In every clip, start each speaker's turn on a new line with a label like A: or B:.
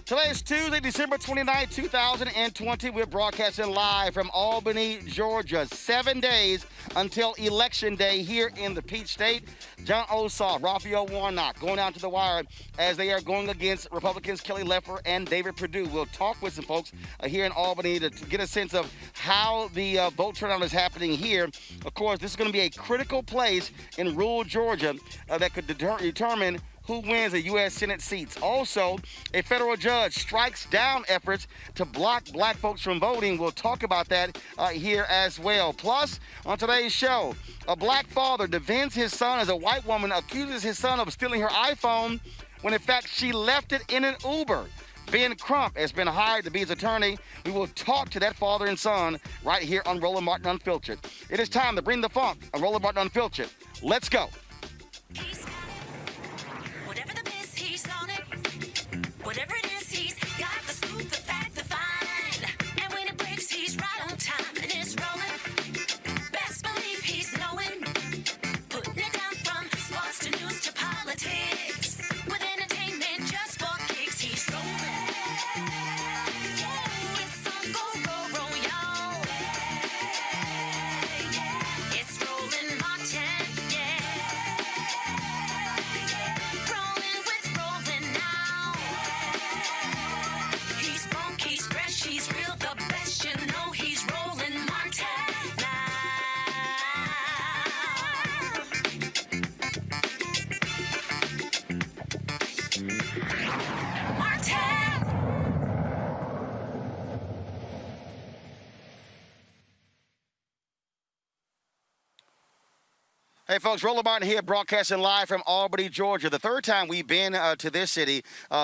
A: Today is Tuesday, December 29, 2020. We're broadcasting live from Albany, Georgia. 7 days until Election Day here in the Peach State. Jon Ossoff, Raphael Warnock going down to the wire as they are going against Republicans Kelly Loeffler and David Perdue. We'll talk with some folks here in Albany to get a sense of how the vote turnout is happening here. Of course, this is going to be a critical place in rural Georgia that could determine who wins the U.S. Senate seats. Also, a federal judge strikes down efforts to block black folks from voting. We'll talk about that here as well. Plus, on today's show, a black father defends his son as a white woman accuses his son of stealing her iPhone when in fact she left it in an Uber. Ben Crump has been hired to be his attorney. We will talk to that father and son right here on Roland Martin Unfiltered. It is time to bring the funk on Roland Martin Unfiltered. Let's go.
B: Whatever it is, he's got the scoop, the fact, the find. And when it breaks, he's right on time and it's rolling. Best believe he's knowing. Putting it down from sports to news to politics. With entertainment just for kicks, he's rolling. It's on go, y'all. It's Roland Martin, Rolling with Roland now. He's funky, he's fresh, he's real, the best, you know he's rolling Montana. Montana.
A: Hey folks, Roland Martin here, broadcasting live from Albany, Georgia. The third time we've been to this city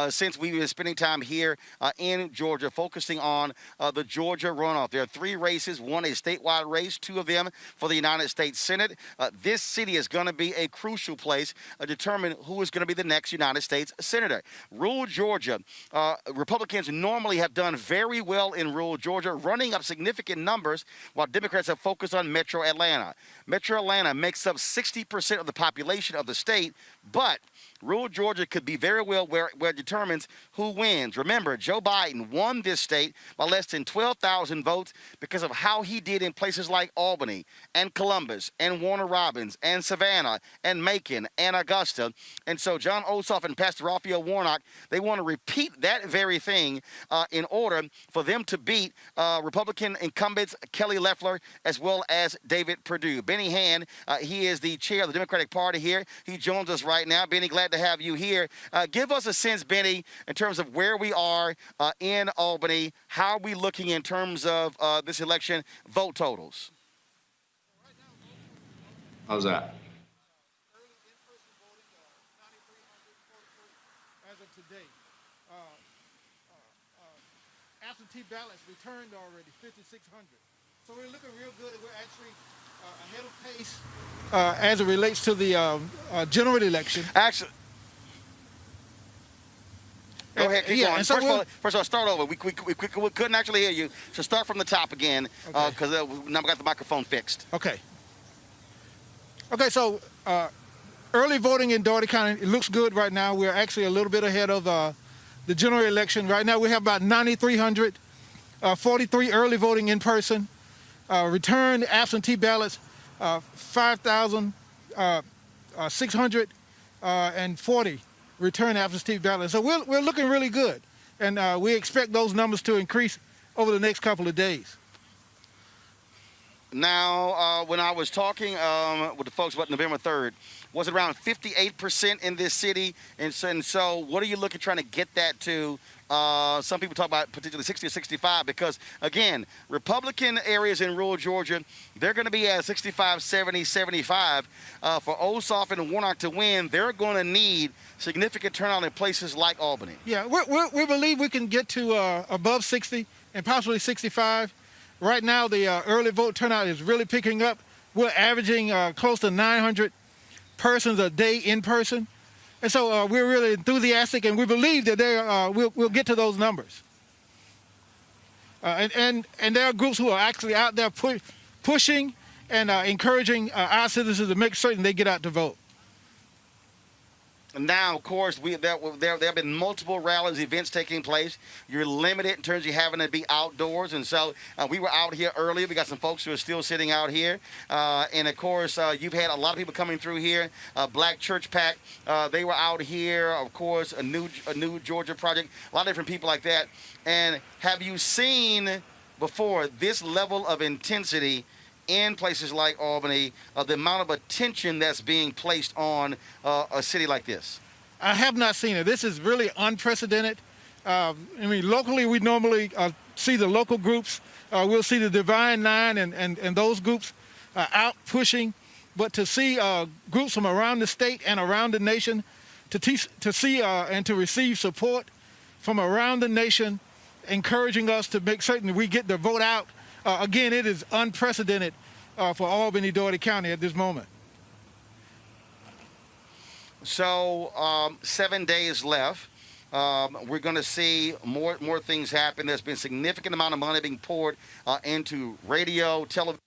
A: since we've been spending time here in Georgia, focusing on the Georgia runoff. There are three races, one a statewide race, two of them for the United States Senate. This city is going to be a crucial place to determine who is going to be the next United States Senator. Rural Georgia, Republicans normally have done very well in rural Georgia, running up significant numbers, while Democrats have focused on Metro Atlanta. Metro Atlanta makes up 60% of the population of the state, but rural Georgia could be very well where it determines who wins. Remember, Joe Biden won this state by less than 12,000 votes because of how he did in places like Albany and Columbus and Warner Robins and Savannah and Macon and Augusta. And so Jon Ossoff and Pastor Raphael Warnock, they want to repeat that very thing in order for them to beat Republican incumbents Kelly Loeffler as well as David Perdue. Benny Hand, he is the chair of the Democratic Party here. He joins us right now. Benny, glad to have you here. Give us a sense, Benny, in terms of where we are in Albany. How are we looking in terms of this election vote totals?
C: How's that?
D: Early in-person voting, 9,343 as of today. Absentee ballots returned already, 5,600. So we're looking real good. We're actually ahead of pace as it relates to the general election.
A: Actually, go ahead, keep going.
D: And so
A: first of all, start over. We couldn't actually hear you, so start from the top again, because now we got the microphone fixed.
D: Okay, so early voting in Dougherty County, it looks good right now. We're actually a little bit ahead of the general election. Right now we have about 9,300, 43 early voting in person. Returned absentee ballots, 5,640 return absentee ballots. So we're looking really good, and we expect those numbers to increase over the next couple of days.
A: Now, when I was talking with the folks about November 3rd, was it around 58% in this city? And so what are you looking, trying to get that to? Some people talk about potentially 60 or 65 because, again, Republican areas in rural Georgia, they're going to be at 65, 70, 75. For Ossoff and Warnock to win, they're going to need significant turnout in places like Albany.
D: Yeah, we believe we can get to above 60 and possibly 65. Right now, the early vote turnout is really picking up. We're averaging close to 900 persons a day in person. And so we're really enthusiastic, and we believe that we'll get to those numbers. And there are groups who are actually out there pushing and encouraging our citizens to make certain they get out to vote.
A: Now, of course, there have been multiple rallies, events taking place. You're limited in terms of having to be outdoors, and so we were out here earlier. We got some folks who are still sitting out here, and of course, you've had a lot of people coming through here. Black Church Pack, they were out here. Of course, a new Georgia Project, a lot of different people like that. And have you seen before this level of intensity in places like Albany, the amount of attention that's being placed on a city like this?
D: I have not seen it. This is really unprecedented. Locally, we normally see the local groups. We'll see the Divine Nine and those groups out pushing. But to see groups from around the state and around the nation, to see and to receive support from around the nation, encouraging us to make certain we get the vote out. Again, it is unprecedented for Albany, Dougherty County at this moment.
A: So 7 days left. We're going to see more things happen. There's been a significant amount of money being poured into radio, television.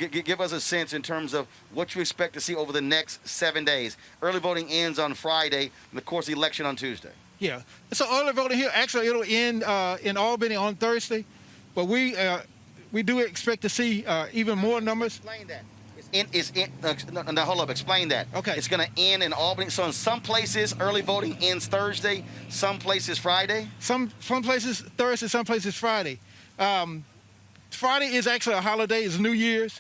A: Give us a sense in terms of what you expect to see over the next 7 days. Early voting ends on Friday, and of course, the election on Tuesday.
D: Yeah, so early voting here, actually it'll end in Albany on Thursday, but we do expect to see even more numbers.
A: Explain that. No, hold up, explain that.
D: Okay.
A: It's going to end in Albany. So in some places, early voting ends Thursday, some places Friday?
D: Some places Thursday, some places Friday. Friday is actually a holiday, it's New Year's,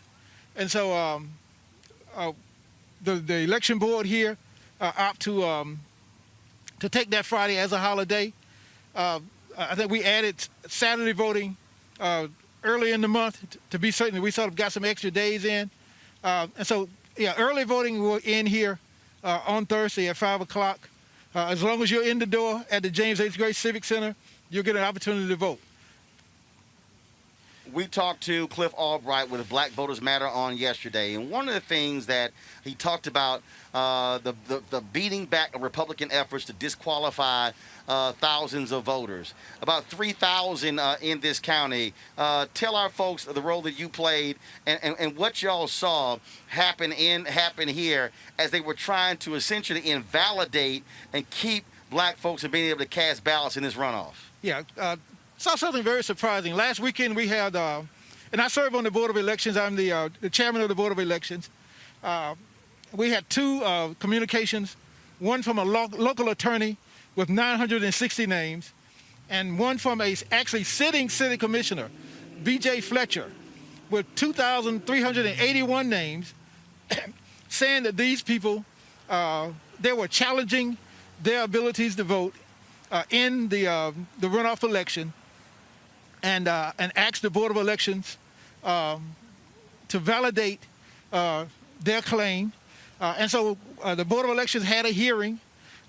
D: and so the election board here opt to take that Friday as a holiday. I think we added Saturday voting early in the month to be certain that we sort of got some extra days in. And so, yeah, early voting will end here on Thursday at 5 o'clock. As long as you're in the door at the James H. Gray Civic Center, you'll get an opportunity to vote.
A: We talked to Cliff Albright with Black Voters Matter on yesterday, and one of the things that he talked about, the beating back of Republican efforts to disqualify thousands of voters, about 3,000 in this county. Tell our folks the role that you played and what y'all saw happen here as they were trying to essentially invalidate and keep black folks from being able to cast ballots in this runoff.
D: Yeah. Saw something very surprising. Last weekend we had, and I serve on the Board of Elections. I'm the chairman of the Board of Elections. We had two communications, one from a local attorney with 960 names, and one from a actually sitting city commissioner, B.J. Fletcher, with 2,381 names, saying that these people, they were challenging their abilities to vote in the runoff election, and asked the Board of Elections to validate their claim. And so the Board of Elections had a hearing.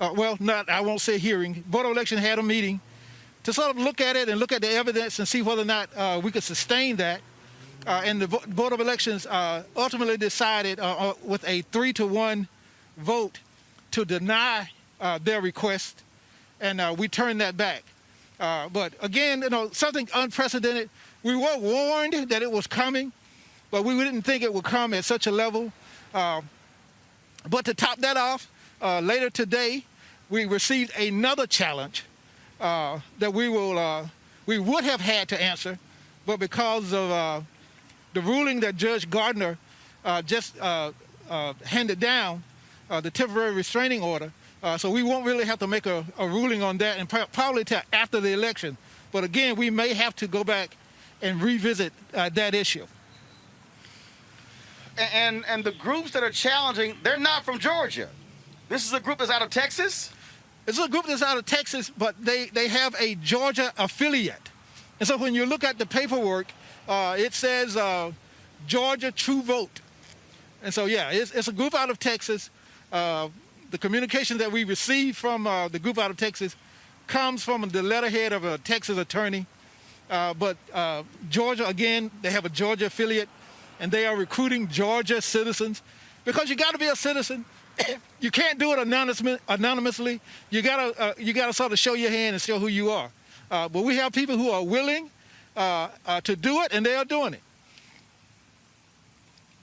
D: I won't say hearing. Board of Elections had a meeting to sort of look at it and look at the evidence and see whether or not we could sustain that. And the Board of Elections ultimately decided with a 3-1 vote to deny their request, and we turned that back. But again, something unprecedented. We were warned that it was coming, but we didn't think it would come at such a level. But to top that off, later today, we received another challenge that we would have had to answer, but because of the ruling that Judge Gardner just handed down, the temporary restraining order. So we won't really have to make a ruling on that, and probably till after the election. But again, we may have to go back and revisit that issue.
A: And the groups that are challenging, they're not from Georgia. This is a group that's out of Texas?
D: It's a group that's out of Texas, but they have a Georgia affiliate. And so when you look at the paperwork, it says Georgia True Vote. And so, yeah, it's a group out of Texas. The communication that we received from the group out of Texas comes from the letterhead of a Texas attorney. But Georgia, again, they have a Georgia affiliate, and they are recruiting Georgia citizens because you got to be a citizen. You can't do it anonymously. You gotta sort of show your hand and show who you are. But we have people who are willing to do it, and they are doing it.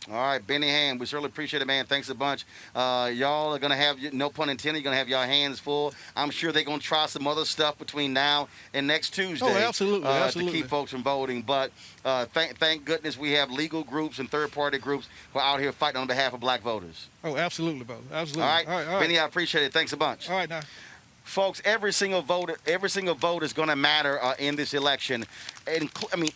A: All right, Benny Hand, we certainly appreciate it, man. Thanks a bunch. Y'all are going to have, no pun intended, you're going to have your hands full. I'm sure they're going to try some other stuff between now and next Tuesday
D: Oh, absolutely,
A: to keep folks from voting. But thank goodness we have legal groups and third-party groups who are out here fighting on behalf of black voters.
D: Oh, absolutely, brother. Absolutely.
A: All right,
D: all right.
A: Benny, I appreciate it. Thanks a bunch.
D: All right, now.
A: Folks, every single vote is going to matter in this election.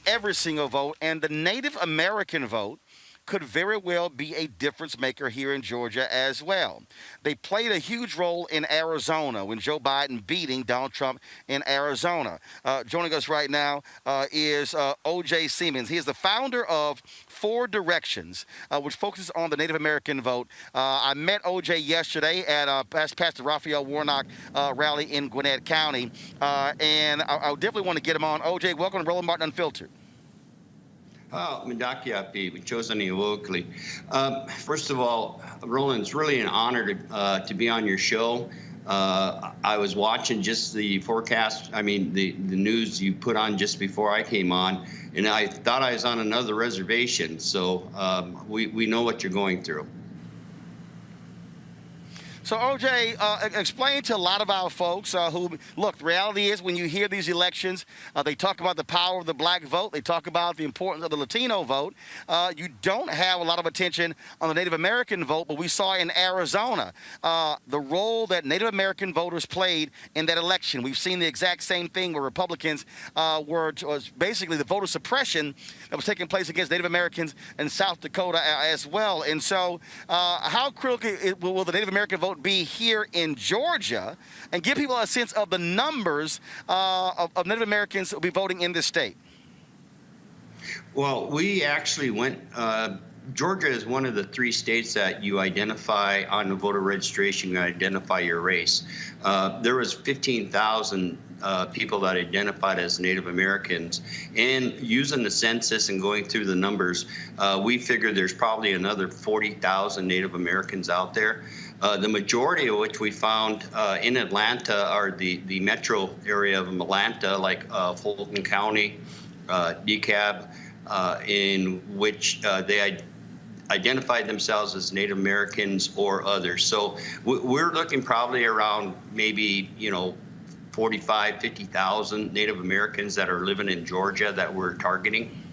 A: Every single vote, and the Native American vote could very well be a difference maker here in Georgia as well. They played a huge role in Arizona when Joe Biden beating Donald Trump in Arizona. Joining us right now is O.J. Siemens. He is the founder of Four Directions, which focuses on the Native American vote. I met O.J. yesterday at Pastor Raphael Warnock rally in Gwinnett County, and I definitely want to get him on. O.J., welcome to Roland Martin Unfiltered.
C: We've chosen you locally. First of all, Roland, it's really an honor to be on your show. I was watching just the forecast, the news you put on just before I came on, and I thought I was on another reservation. So we know what you're going through.
A: So, OJ, explain to a lot of our folks who, look, the reality is when you hear these elections, they talk about the power of the black vote. They talk about the importance of the Latino vote. You don't have a lot of attention on the Native American vote, but we saw in Arizona the role that Native American voters played in that election. We've seen the exact same thing where Republicans was basically the voter suppression that was taking place against Native Americans in South Dakota as well. And so how critical will the Native American vote be here in Georgia, and give people a sense of the numbers of Native Americans who will be voting in this state?
C: Well, we actually went, Georgia is one of the 3 states that you identify on the voter registration, you identify your race. There was 15,000 people that identified as Native Americans, and using the census and going through the numbers, we figured there's probably another 40,000 Native Americans out there. The majority of which we found in Atlanta are the metro area of Atlanta, like Fulton County, DeKalb, in which they identified themselves as Native Americans or others. So we're looking probably around maybe, 45, 50,000 Native Americans that are living in Georgia that we're targeting.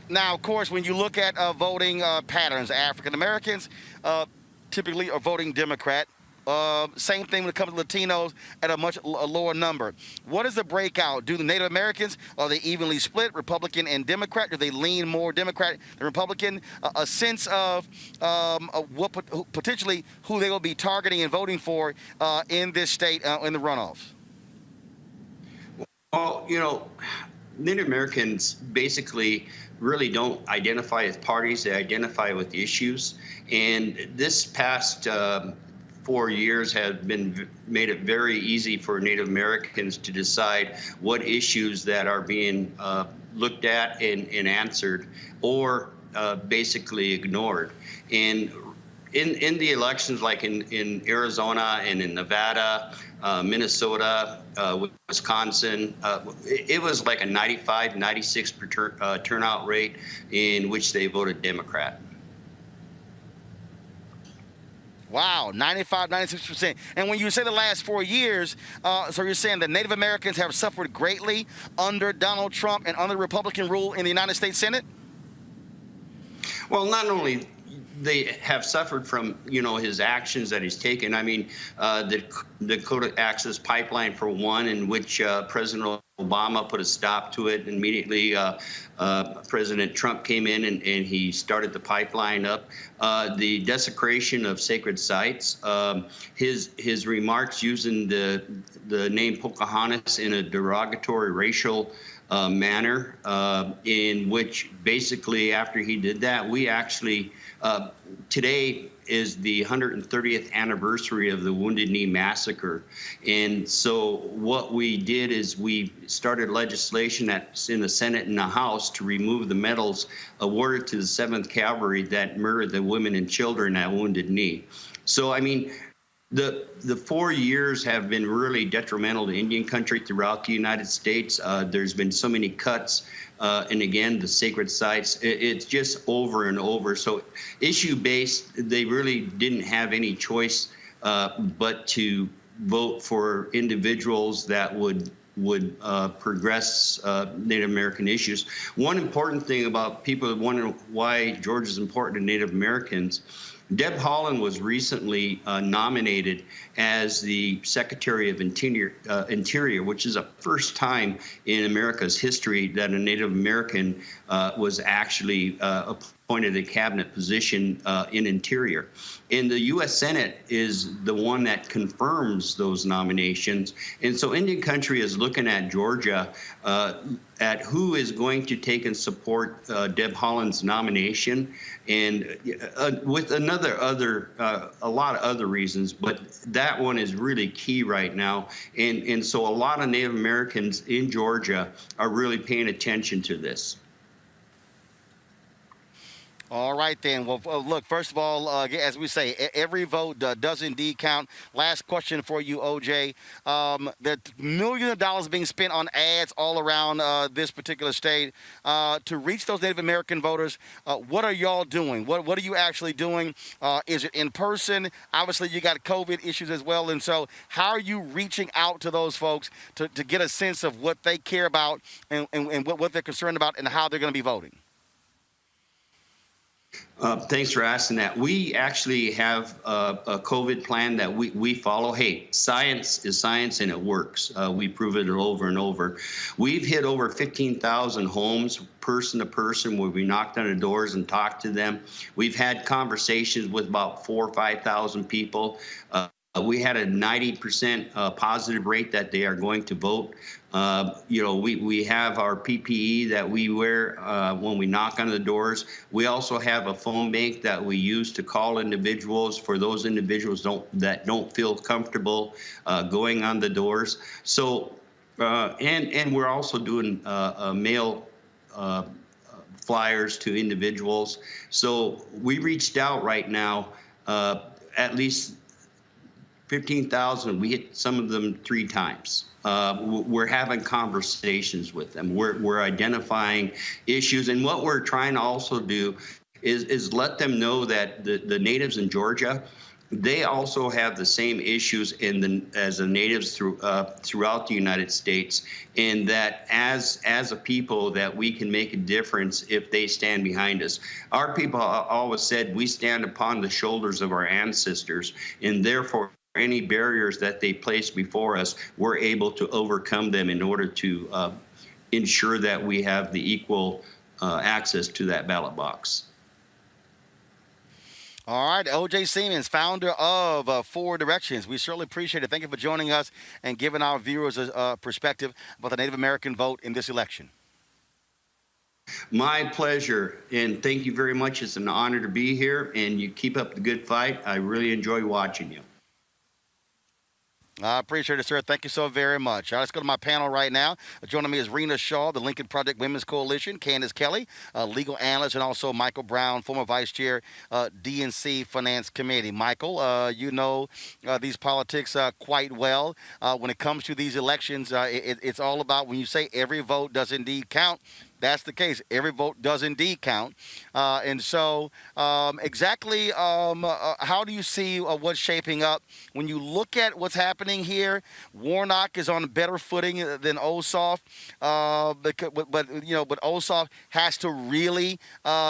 A: Now, of course, when you look at voting patterns, African Americans typically are voting Democrat. Same thing when it comes to Latinos at a much lower number. What is the breakout? Do the Native Americans, are they evenly split, Republican and Democrat? Do they lean more Democrat than Republican? A sense of what potentially who they will be targeting and voting for in this state in the runoffs?
C: Well, Native Americans basically really don't identify as parties. They identify with issues. And this past 4 years have made it very easy for Native Americans to decide what issues that are being looked at and answered, or basically ignored. And in the elections, like in Arizona and in Nevada, Minnesota, Wisconsin, it was like a 95, 96 turnout rate in which they voted Democrat.
A: Wow, 95, 96%. And when you say the last 4 years, so you're saying that Native Americans have suffered greatly under Donald Trump and under Republican rule in the United States Senate?
C: Well, not only they have suffered from, his actions that he's taken. The Dakota Access Pipeline, for one, in which President Obama put a stop to it. Immediately, President Trump came in and he started the pipeline up. The desecration of sacred sites, his remarks using the name Pocahontas in a derogatory racial manner, in which basically after he did that, we actually, today is the 130th anniversary of the Wounded Knee Massacre. And so what we did is we started legislation that's in the Senate and the House to remove the medals awarded to the 7th Cavalry that murdered the women and children at Wounded Knee. So, The 4 years have been really detrimental to Indian country throughout the United States. There's been so many cuts, and again, the sacred sites. It's just over and over. So issue-based, they really didn't have any choice but to vote for individuals that would progress Native American issues. One important thing about people wondering why Georgia is important to Native Americans, Deb Haaland was recently nominated as the Secretary of Interior, which is the first time in America's history that a Native American was actually appointed a cabinet position in Interior. And the U.S. Senate is the one that confirms those nominations. And so Indian country is looking at Georgia at who is going to take and support Deb Haaland's nomination, and with a lot of other reasons, but that one is really key right now. And so a lot of Native Americans in Georgia are really paying attention to this.
A: All right, then. Well, look, first of all, as we say, every vote does indeed count. Last question for you, OJ. The millions of dollars being spent on ads all around this particular state to reach those Native American voters. What are y'all doing? What are you actually doing? Is it in person? Obviously, you got COVID issues as well. And so how are you reaching out to those folks to get a sense of what they care about and what they're concerned about and how they're going to be voting?
C: Thanks for asking that. We actually have a COVID plan that we follow. Hey, science is science and it works. We prove it over and over. We've hit over 15,000 homes person to person where we knocked on the doors and talked to them. We've had conversations with about 4,000 or 5,000 people. We had a 90% positive rate that they are going to vote. We have our PPE that we wear when we knock on the doors. We also have a phone bank that we use to call individuals for those individuals that don't feel comfortable going on the doors. So, and we're also doing mail flyers to individuals. So we reached out right now, at least 15,000. We hit some of them 3 times. We're having conversations with them. We're identifying issues, and what we're trying to also do is let them know that the natives in Georgia, they also have the same issues as the natives throughout the United States, and that as a people that we can make a difference if they stand behind us. Our people always said we stand upon the shoulders of our ancestors, and therefore any barriers that they place before us, we're able to overcome them in order to ensure that we have the equal access to that ballot box.
A: All right, O.J. Siemens, founder of Forward Directions. We certainly appreciate it. Thank you for joining us and giving our viewers a perspective about the Native American vote in this election.
C: My pleasure, and thank you very much. It's an honor to be here, and you keep up the good fight. I really enjoy watching you.
A: I appreciate it, sir. Thank you so very much. All right, let's go to my panel right now. Joining me is Rena Shaw, the Lincoln Project Women's Coalition, Candace Kelly, legal analyst, and also Michael Brown, former vice chair, DNC Finance Committee. Michael, you know these politics quite well. When it comes to these elections, it's all about when you say every vote does indeed count. That's the case. Every vote does indeed count. And so exactly how do you see what's shaping up? When you look at what's happening here, Warnock is on a better footing than Ossoff. But Ossoff has to really,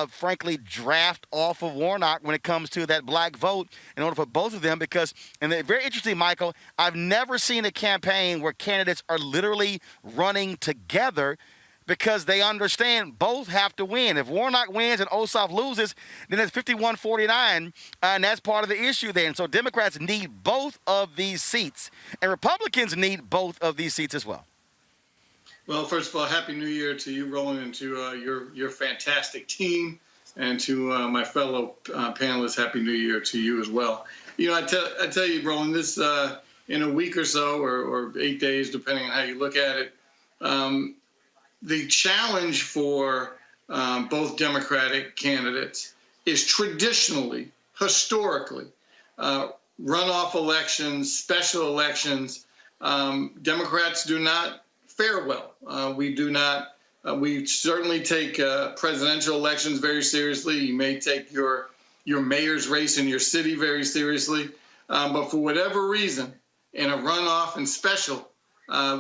A: frankly, draft off of Warnock when it comes to that black vote in order for both of them. Because, and they're very interesting, Michael, I've never seen a campaign where candidates are literally running together, because they understand both have to win. If Warnock wins and Ossoff loses, then it's 51-49, and that's part of the issue there. And so Democrats need both of these seats, and Republicans need both of these seats as well.
E: Well, first of all, Happy New Year to you, Roland, and to your fantastic team, and to my fellow panelists, Happy New Year to you as well. You know, I tell you, Roland, this in a week or so, or 8 days, depending on how you look at it, the challenge for both Democratic candidates is traditionally, historically, runoff elections, special elections, Democrats do not fare well. We do not. We certainly take presidential elections very seriously. You may take your mayor's race in your city very seriously, but for whatever reason, in a runoff and special,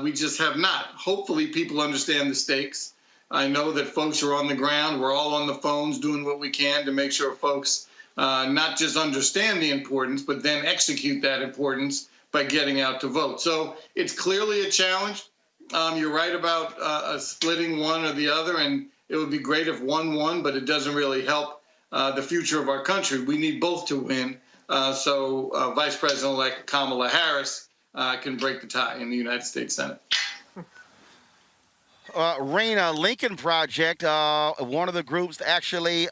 E: we just have not. Hopefully, people understand the stakes. I know that folks are on the ground. We're all on the phones doing what we can to make sure folks not just understand the importance, but then execute that importance by getting out to vote. So it's clearly a challenge. You're right about splitting one or the other, and it would be great if one won, but it doesn't really help the future of our country. We need both to win. So Vice President-elect Kamala Harris can break the tie in the United States Senate.
A: Raina, Lincoln Project, one of the groups actually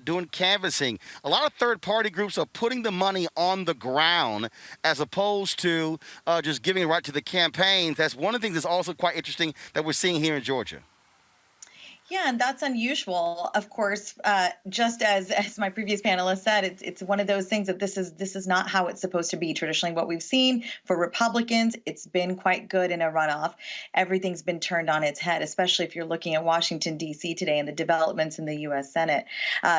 A: doing canvassing. A lot of third-party groups are putting the money on the ground as opposed to just giving it right to the campaigns. That's one of the things that's also quite interesting that we're seeing here in Georgia.
F: Yeah, and that's unusual. Of course, just as my previous panelist said, it's one of those things that this is not how it's supposed to be. Traditionally, what we've seen for Republicans, it's been quite good in a runoff. Everything's been turned on its head, especially if you're looking at Washington, D.C. today and the developments in the U.S. Senate.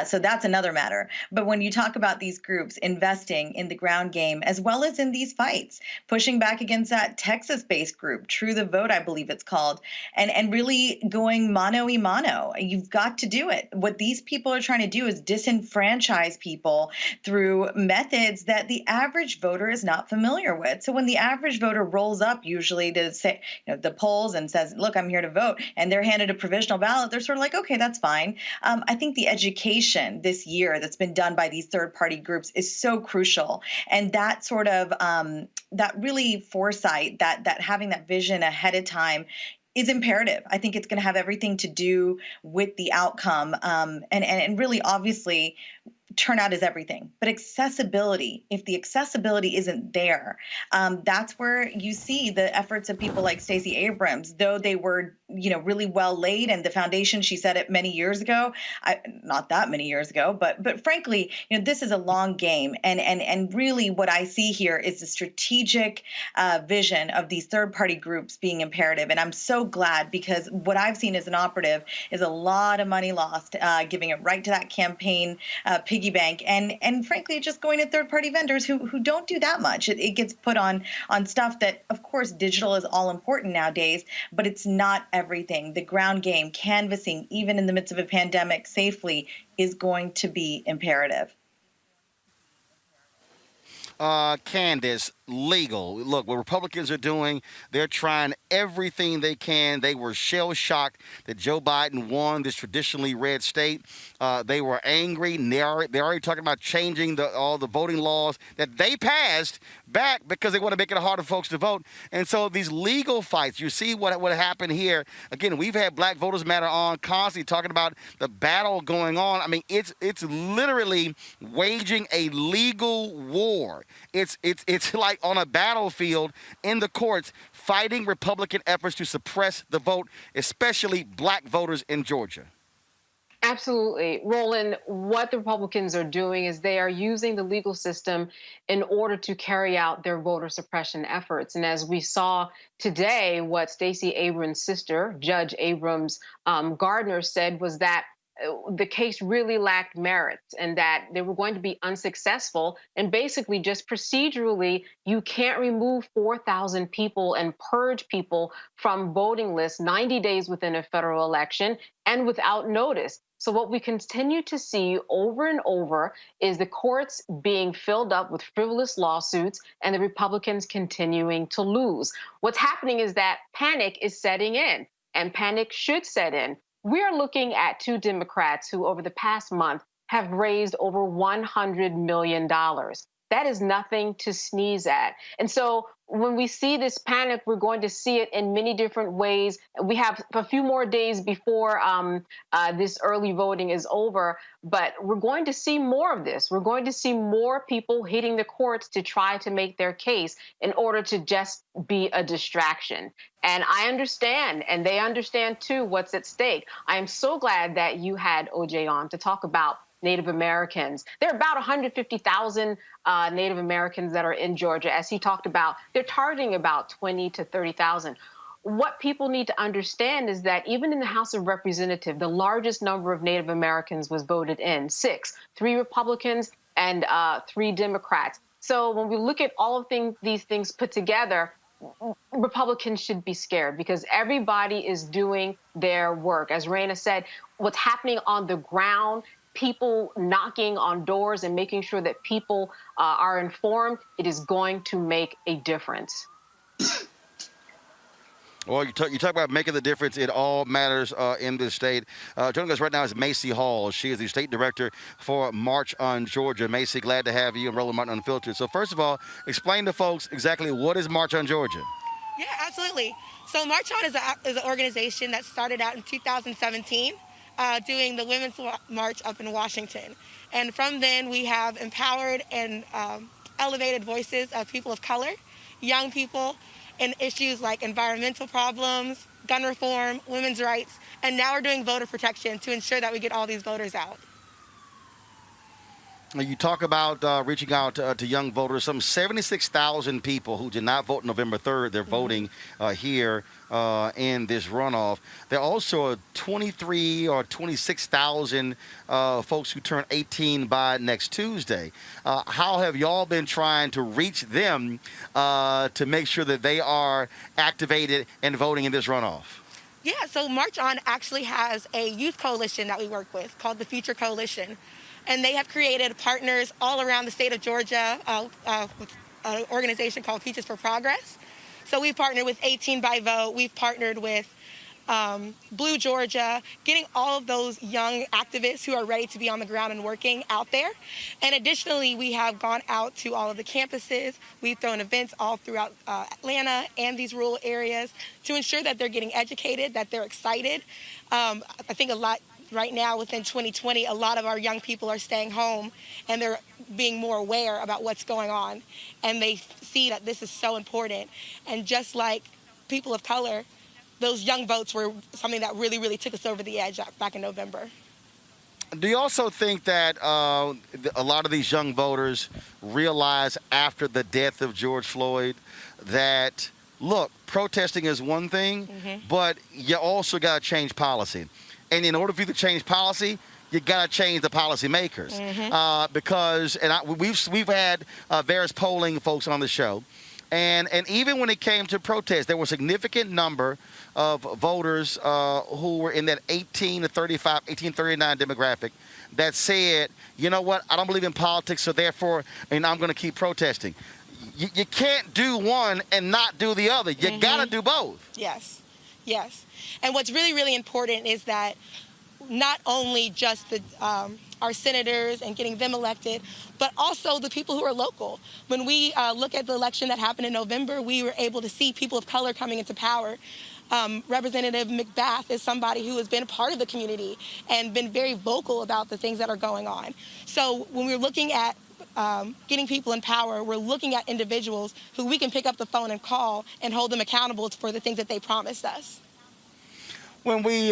F: So that's another matter. But when you talk about these groups investing in the ground game as well as in these fights, pushing back against that Texas-based group, True the Vote, I believe it's called, and really going mano a mano. You've got to do it. What these people are trying to do is disenfranchise people through methods that the average voter is not familiar with. So when the average voter rolls up usually to say, the polls and says, look, I'm here to vote, and they're handed a provisional ballot, they're sort of like, okay, that's fine. I think the education this year that's been done by these third-party groups is so crucial. And that sort of, that really foresight, that having that vision ahead of time is imperative. I think it's going to have everything to do with the outcome. And really, obviously, turnout is everything. But accessibility, if the accessibility isn't there, that's where you see the efforts of people like Stacey Abrams, though they were, really well laid, and the foundation, she said it many years ago, not that many years ago, but frankly, this is a long game. And really what I see here is the strategic vision of these third-party groups being imperative. And I'm so glad, because what I've seen as an operative is a lot of money lost, giving it right to that campaign piggy bank, and frankly, just going to third-party vendors who don't do that much. It gets put on stuff that, of course, digital is all important nowadays, but it's not everything. The ground game, canvassing, even in the midst of a pandemic safely, is going to be imperative.
A: Candace, legal. Look, what Republicans are doing, they're trying everything they can. They were shell-shocked that Joe Biden won this traditionally red state. They were angry. They're already talking about changing all the voting laws that they passed back because they want to make it harder for folks to vote. And so these legal fights, you see what happened here. Again, we've had Black Voters Matter on constantly talking about the battle going on. I mean, it's literally waging a legal war. It's like on a battlefield in the courts fighting Republican efforts to suppress the vote, especially Black voters in Georgia.
G: Absolutely. Roland, what the Republicans are doing is they are using the legal system in order to carry out their voter suppression efforts. And as we saw today, what Stacey Abrams' sister, Judge Abrams Gardner, said was that the case really lacked merit and that they were going to be unsuccessful. And basically, just procedurally, you can't remove 4,000 people and purge people from voting lists 90 days within a federal election and without notice. So what we continue to see over and over is the courts being filled up with frivolous lawsuits and the Republicans continuing to lose. What's happening is that panic is setting in, and panic should set in. We are looking at two Democrats who over the past month have raised over $100 million. That is nothing to sneeze at. And so when we see this panic, we're going to see it in many different ways. We have a few more days before this early voting is over, but we're going to see more of this. We're going to see more people hitting the courts to try to make their case in order to just be a distraction. And I understand, and they understand too, what's at stake. I am so glad that you had OJ on to talk about Native Americans. There are about 150,000 Native Americans that are in Georgia. As he talked about, they're targeting about 20 to 30,000. What people need to understand is that even in the House of Representatives, the largest number of Native Americans was voted in, 6, 3 Republicans and 3 Democrats. So when we look at all of these things put together, Republicans should be scared because everybody is doing their work. As Raina said, what's happening on the ground, people knocking on doors and making sure that people are informed, it is going to make a difference.
A: Well, you talk about making the difference. It all matters in this state. Joining us right now is Macy Hall. She is the state director for March on Georgia. Macy, glad to have you and Roland Martin Unfiltered. So first of all, explain to folks exactly what is March on Georgia.
H: Yeah, absolutely. So March On is an organization that started out in 2017 doing the Women's March up in Washington. And from then we have empowered and elevated voices of people of color, young people, in issues like environmental problems, gun reform, women's rights, and now we're doing voter protection to ensure that we get all these voters out.
A: You talk about reaching out to young voters. Some 76,000 people who did not vote November 3rd, they're voting here in this runoff. There are also 23 or 26,000 folks who turn 18 by next Tuesday. How have y'all been trying to reach them to make sure that they are activated and voting in this runoff?
H: Yeah, so March On actually has a youth coalition that we work with called the Future Coalition. And they have created partners all around the state of Georgia with an organization called Peaches for Progress. So we've partnered with 18 by Vote. We've partnered with Blue Georgia, getting all of those young activists who are ready to be on the ground and working out there. And additionally, we have gone out to all of the campuses. We've thrown events all throughout Atlanta and these rural areas to ensure that they're getting educated, that they're excited. I think a lot right now within 2020, a lot of our young people are staying home and they're being more aware about what's going on. And they see that this is so important. And just like people of color, those young votes were something that really, really took us over the edge back in November.
A: Do you also think that a lot of these young voters realize after the death of George Floyd that, look, protesting is one thing, but you also got to change policy. And in order for you to change policy, you got to change the policymakers. Because we've had various polling folks on the show. And even when it came to protests, there were a significant number of voters who were in that 18 to 35, 18 to 39 demographic that said, you know what, I don't believe in politics, so therefore, and I'm going to keep protesting. You can't do one and not do the other. You got to do both.
H: Yes, yes. And what's really, really important is that not only just our senators and getting them elected, but also the people who are local. When we look at the election that happened in November, we were able to see people of color coming into power. Representative McBath is somebody who has been a part of the community and been very vocal about the things that are going on. So when we're looking at getting people in power, we're looking at individuals who we can pick up the phone and call and hold them accountable for the things that they promised us.
A: When we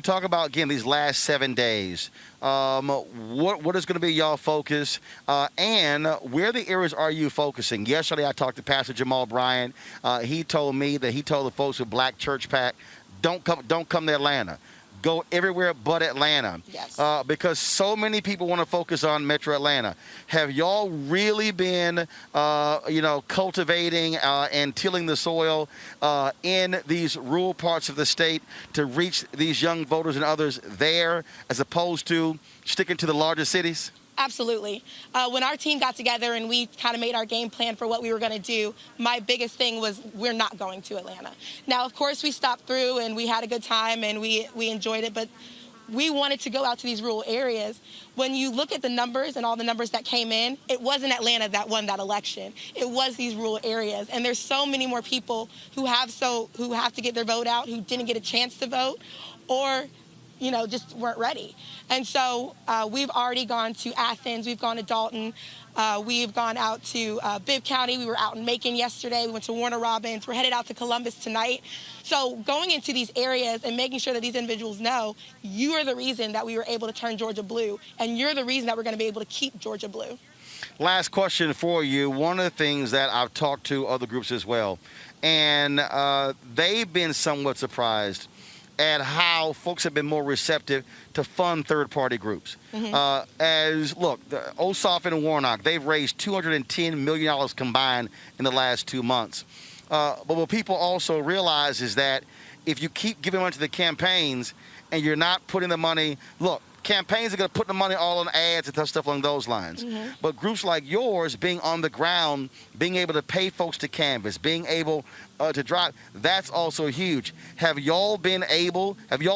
A: talk about, again, these last 7 days, what is going to be y'all focus, and where the areas are you focusing? Yesterday I talked to Pastor Jamal Bryant. He told me that he told the folks with Black Church Pack, don't come to Atlanta. Go everywhere but Atlanta.
H: Yes.
A: Because so many people want to focus on Metro Atlanta. Have y'all really been, cultivating and tilling the soil in these rural parts of the state to reach these young voters and others there, as opposed to sticking to the larger cities?
H: Absolutely. When our team got together and we kind of made our game plan for what we were going to do, my biggest thing was we're not going to Atlanta. Now, of course, we stopped through and we had a good time and we enjoyed it, but we wanted to go out to these rural areas. When you look at the numbers and all the numbers that came in, it wasn't Atlanta that won that election. It was these rural areas. And there's so many more people who have to get their vote out, who didn't get a chance to vote, or just weren't ready. And so we've already gone to Athens, we've gone to Dalton, we've gone out to Bibb County, we were out in Macon yesterday, we went to Warner Robins, we're headed out to Columbus tonight. So going into these areas and making sure that these individuals know you are the reason that we were able to turn Georgia blue, and you're the reason that we're going to be able to keep Georgia blue.
A: Last question for you. One of the things that I've talked to other groups as well, and they've been somewhat surprised at how folks have been more receptive to fund third-party groups. Look, Ossoff and Warnock, they've raised $210 million combined in the last 2 months. But what people also realize is that if you keep giving money to the campaigns and you're not putting the money, look, campaigns are going to put the money all on ads and stuff along those lines. But groups like yours being on the ground, being able to pay folks to canvass, being able to drive, that's also huge. Have y'all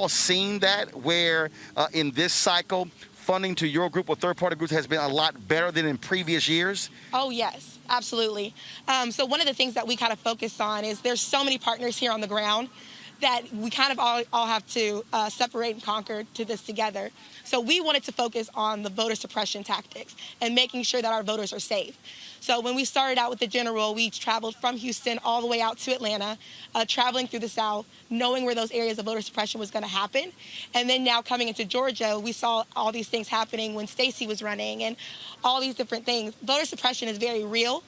A: seen that where in this cycle, funding to your group or third-party groups has been a lot better than in previous years?
H: Oh, yes, absolutely. So one of the things that we kind of focus on is there's so many partners here on the ground that we kind of all have to separate and conquer to this together. So we wanted to focus on the voter suppression tactics and making sure that our voters are safe. So when we started out with the general, we traveled from Houston all the way out to Atlanta, traveling through the South, knowing where those areas of voter suppression was going to happen. And then now coming into Georgia, we saw all these things happening when Stacey was running and all these different things. Voter suppression is very real.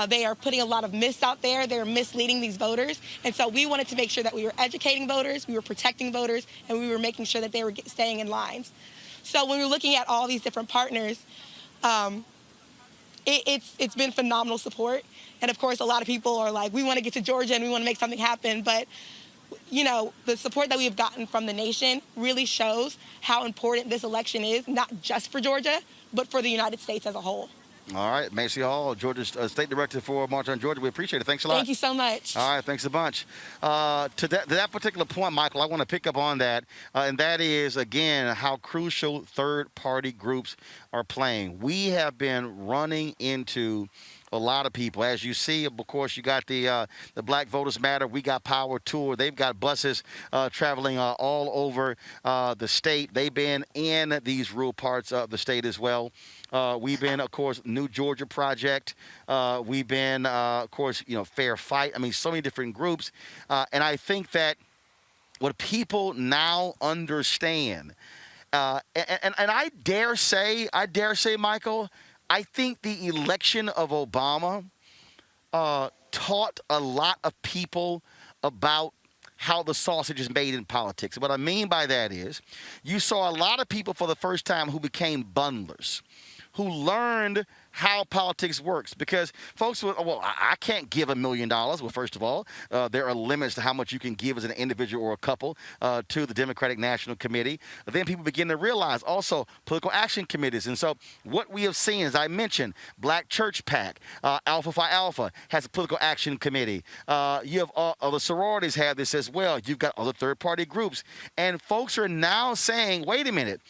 H: They are putting a lot of myths out there. They're misleading these voters. And so we wanted to make sure that we were educating voters, we were protecting voters, and we were making sure that they were staying in lines. So when we're looking at all these different partners, it's been phenomenal support. And of course, a lot of people are like, we want to get to Georgia and we want to make something happen. But, the support that we have gotten from the nation really shows how important this election is, not just for Georgia, but for the United States as a whole.
A: All right, Macy Hall, Georgia's State Director for March on Georgia. We appreciate it. Thanks a lot.
H: Thank you so much.
A: All right, thanks a bunch. To that particular point, Michael, I want to pick up on that, and that is, again, how crucial third-party groups are playing. We have been running into a lot of people. As you see, of course, you got the Black Voters Matter, We Got Power tour. They've got buses traveling all over the state. They've been in these rural parts of the state as well. We've been, of course, New Georgia Project. We've been, of course, Fair Fight. I mean, so many different groups. And I think that what people now understand, and I dare say, Michael, I think the election of Obama taught a lot of people about how the sausage is made in politics. What I mean by that is you saw a lot of people for the first time who became bundlers, who learned how politics works. Because folks were, well, I can't give $1 million. Well, first of all, there are limits to how much you can give as an individual or a couple to the Democratic National Committee. Then people begin to realize also political action committees. And so what we have seen, as I mentioned, Black Church PAC, Alpha Phi Alpha has a political action committee. You have other sororities have this as well. You've got other third-party groups. And folks are now saying, wait a minute,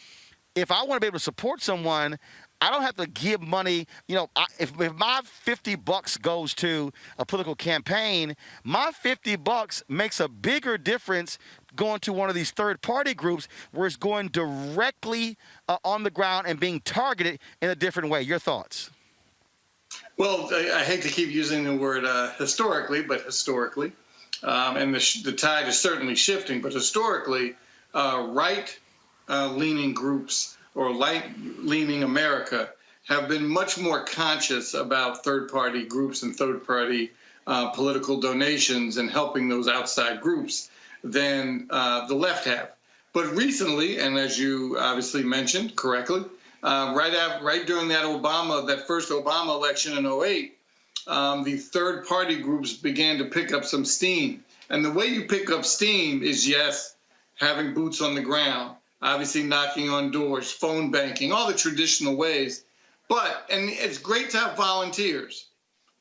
A: if I want to be able to support someone, I don't have to give money. If my $50 goes to a political campaign, my $50 makes a bigger difference going to one of these third-party groups where it's going directly on the ground and being targeted in a different way. Your thoughts?
E: Well, I hate to keep using the word historically, but historically, and the tide is certainly shifting, but historically, right-leaning groups or right-leaning America have been much more conscious about third-party groups and third-party political donations and helping those outside groups than the left have. But recently, and as you obviously mentioned correctly, right during that first Obama election in 2008, the third-party groups began to pick up some steam. And the way you pick up steam is, yes, having boots on the ground, obviously knocking on doors, phone banking, all the traditional ways. And it's great to have volunteers,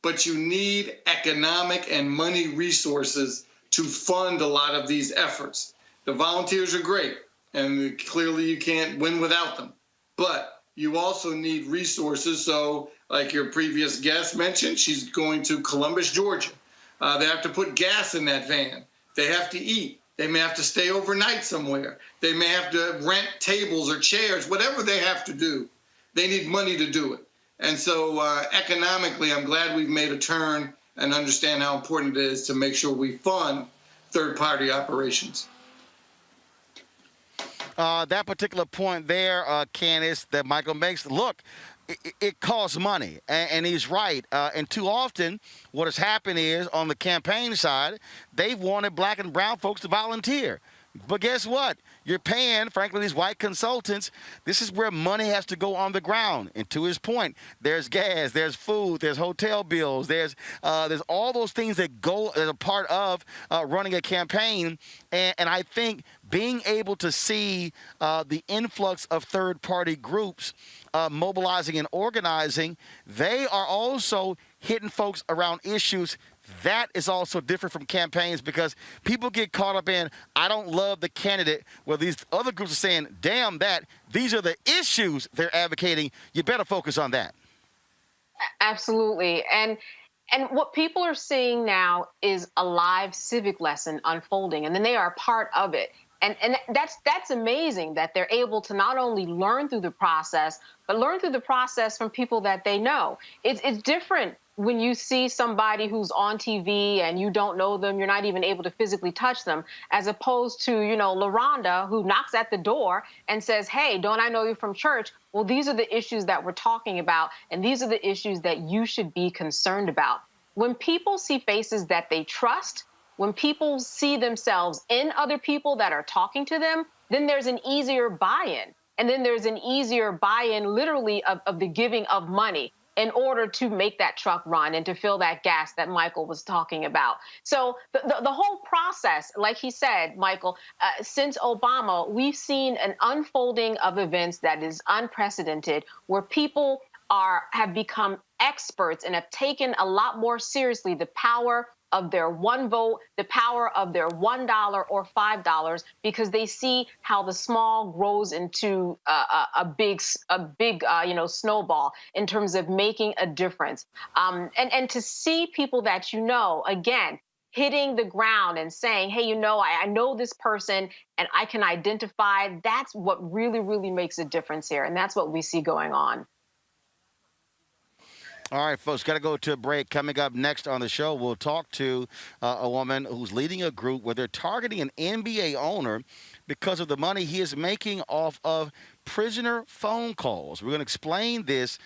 E: but you need economic and money resources to fund a lot of these efforts. The volunteers are great, and clearly you can't win without them. But you also need resources. So like your previous guest mentioned, she's going to Columbus, Georgia. They have to put gas in that van. They have to eat. They may have to stay overnight somewhere. They may have to rent tables or chairs, whatever they have to do. They need money to do it. And so economically, I'm glad we've made a turn and understand how important it is to make sure we fund third-party operations.
A: That particular point there, Candace, that Michael makes, look, it costs money, and he's right. And too often, what has happened is, on the campaign side, they've wanted black and brown folks to volunteer. But guess what? You're paying, frankly, these white consultants. This is where money has to go on the ground. And to his point, there's gas, there's food, there's hotel bills, there's all those things that go as a part of running a campaign. And I think being able to see the influx of third-party groups mobilizing and organizing, they are also hitting folks around issues. That is also different from campaigns, because people get caught up in, I don't love the candidate, where these other groups are saying, damn that, these are the issues they're advocating. You better focus on that.
G: Absolutely. And what people are seeing now is a live civic lesson unfolding, and then they are a part of it. And that's amazing that they're able to not only learn through the process, but learn through the process from people that they know. It's different when you see somebody who's on TV and you don't know them, you're not even able to physically touch them, as opposed to, LaRonda, who knocks at the door and says, hey, don't I know you from church? Well, these are the issues that we're talking about, and these are the issues that you should be concerned about. When people see faces that they trust, when people see themselves in other people that are talking to them, then there's an easier buy-in. And then there's an easier buy-in, literally, of the giving of money in order to make that truck run and to fill that gas that Michael was talking about. So the whole process, like he said, Michael, since Obama, we've seen an unfolding of events that is unprecedented, where people have become experts and have taken a lot more seriously the power of their one vote, the power of their $1 or $5, because they see how the small grows into a big snowball in terms of making a difference. And to see people that again, hitting the ground and saying, hey, I know this person and I can identify, that's what really, really makes a difference here. And that's what we see going on.
A: All right, folks, got to go to a break. Coming up next on the show, we'll talk to a woman who's leading a group where they're targeting an NBA owner because of the money he is making off of prisoner phone calls. We're going to explain this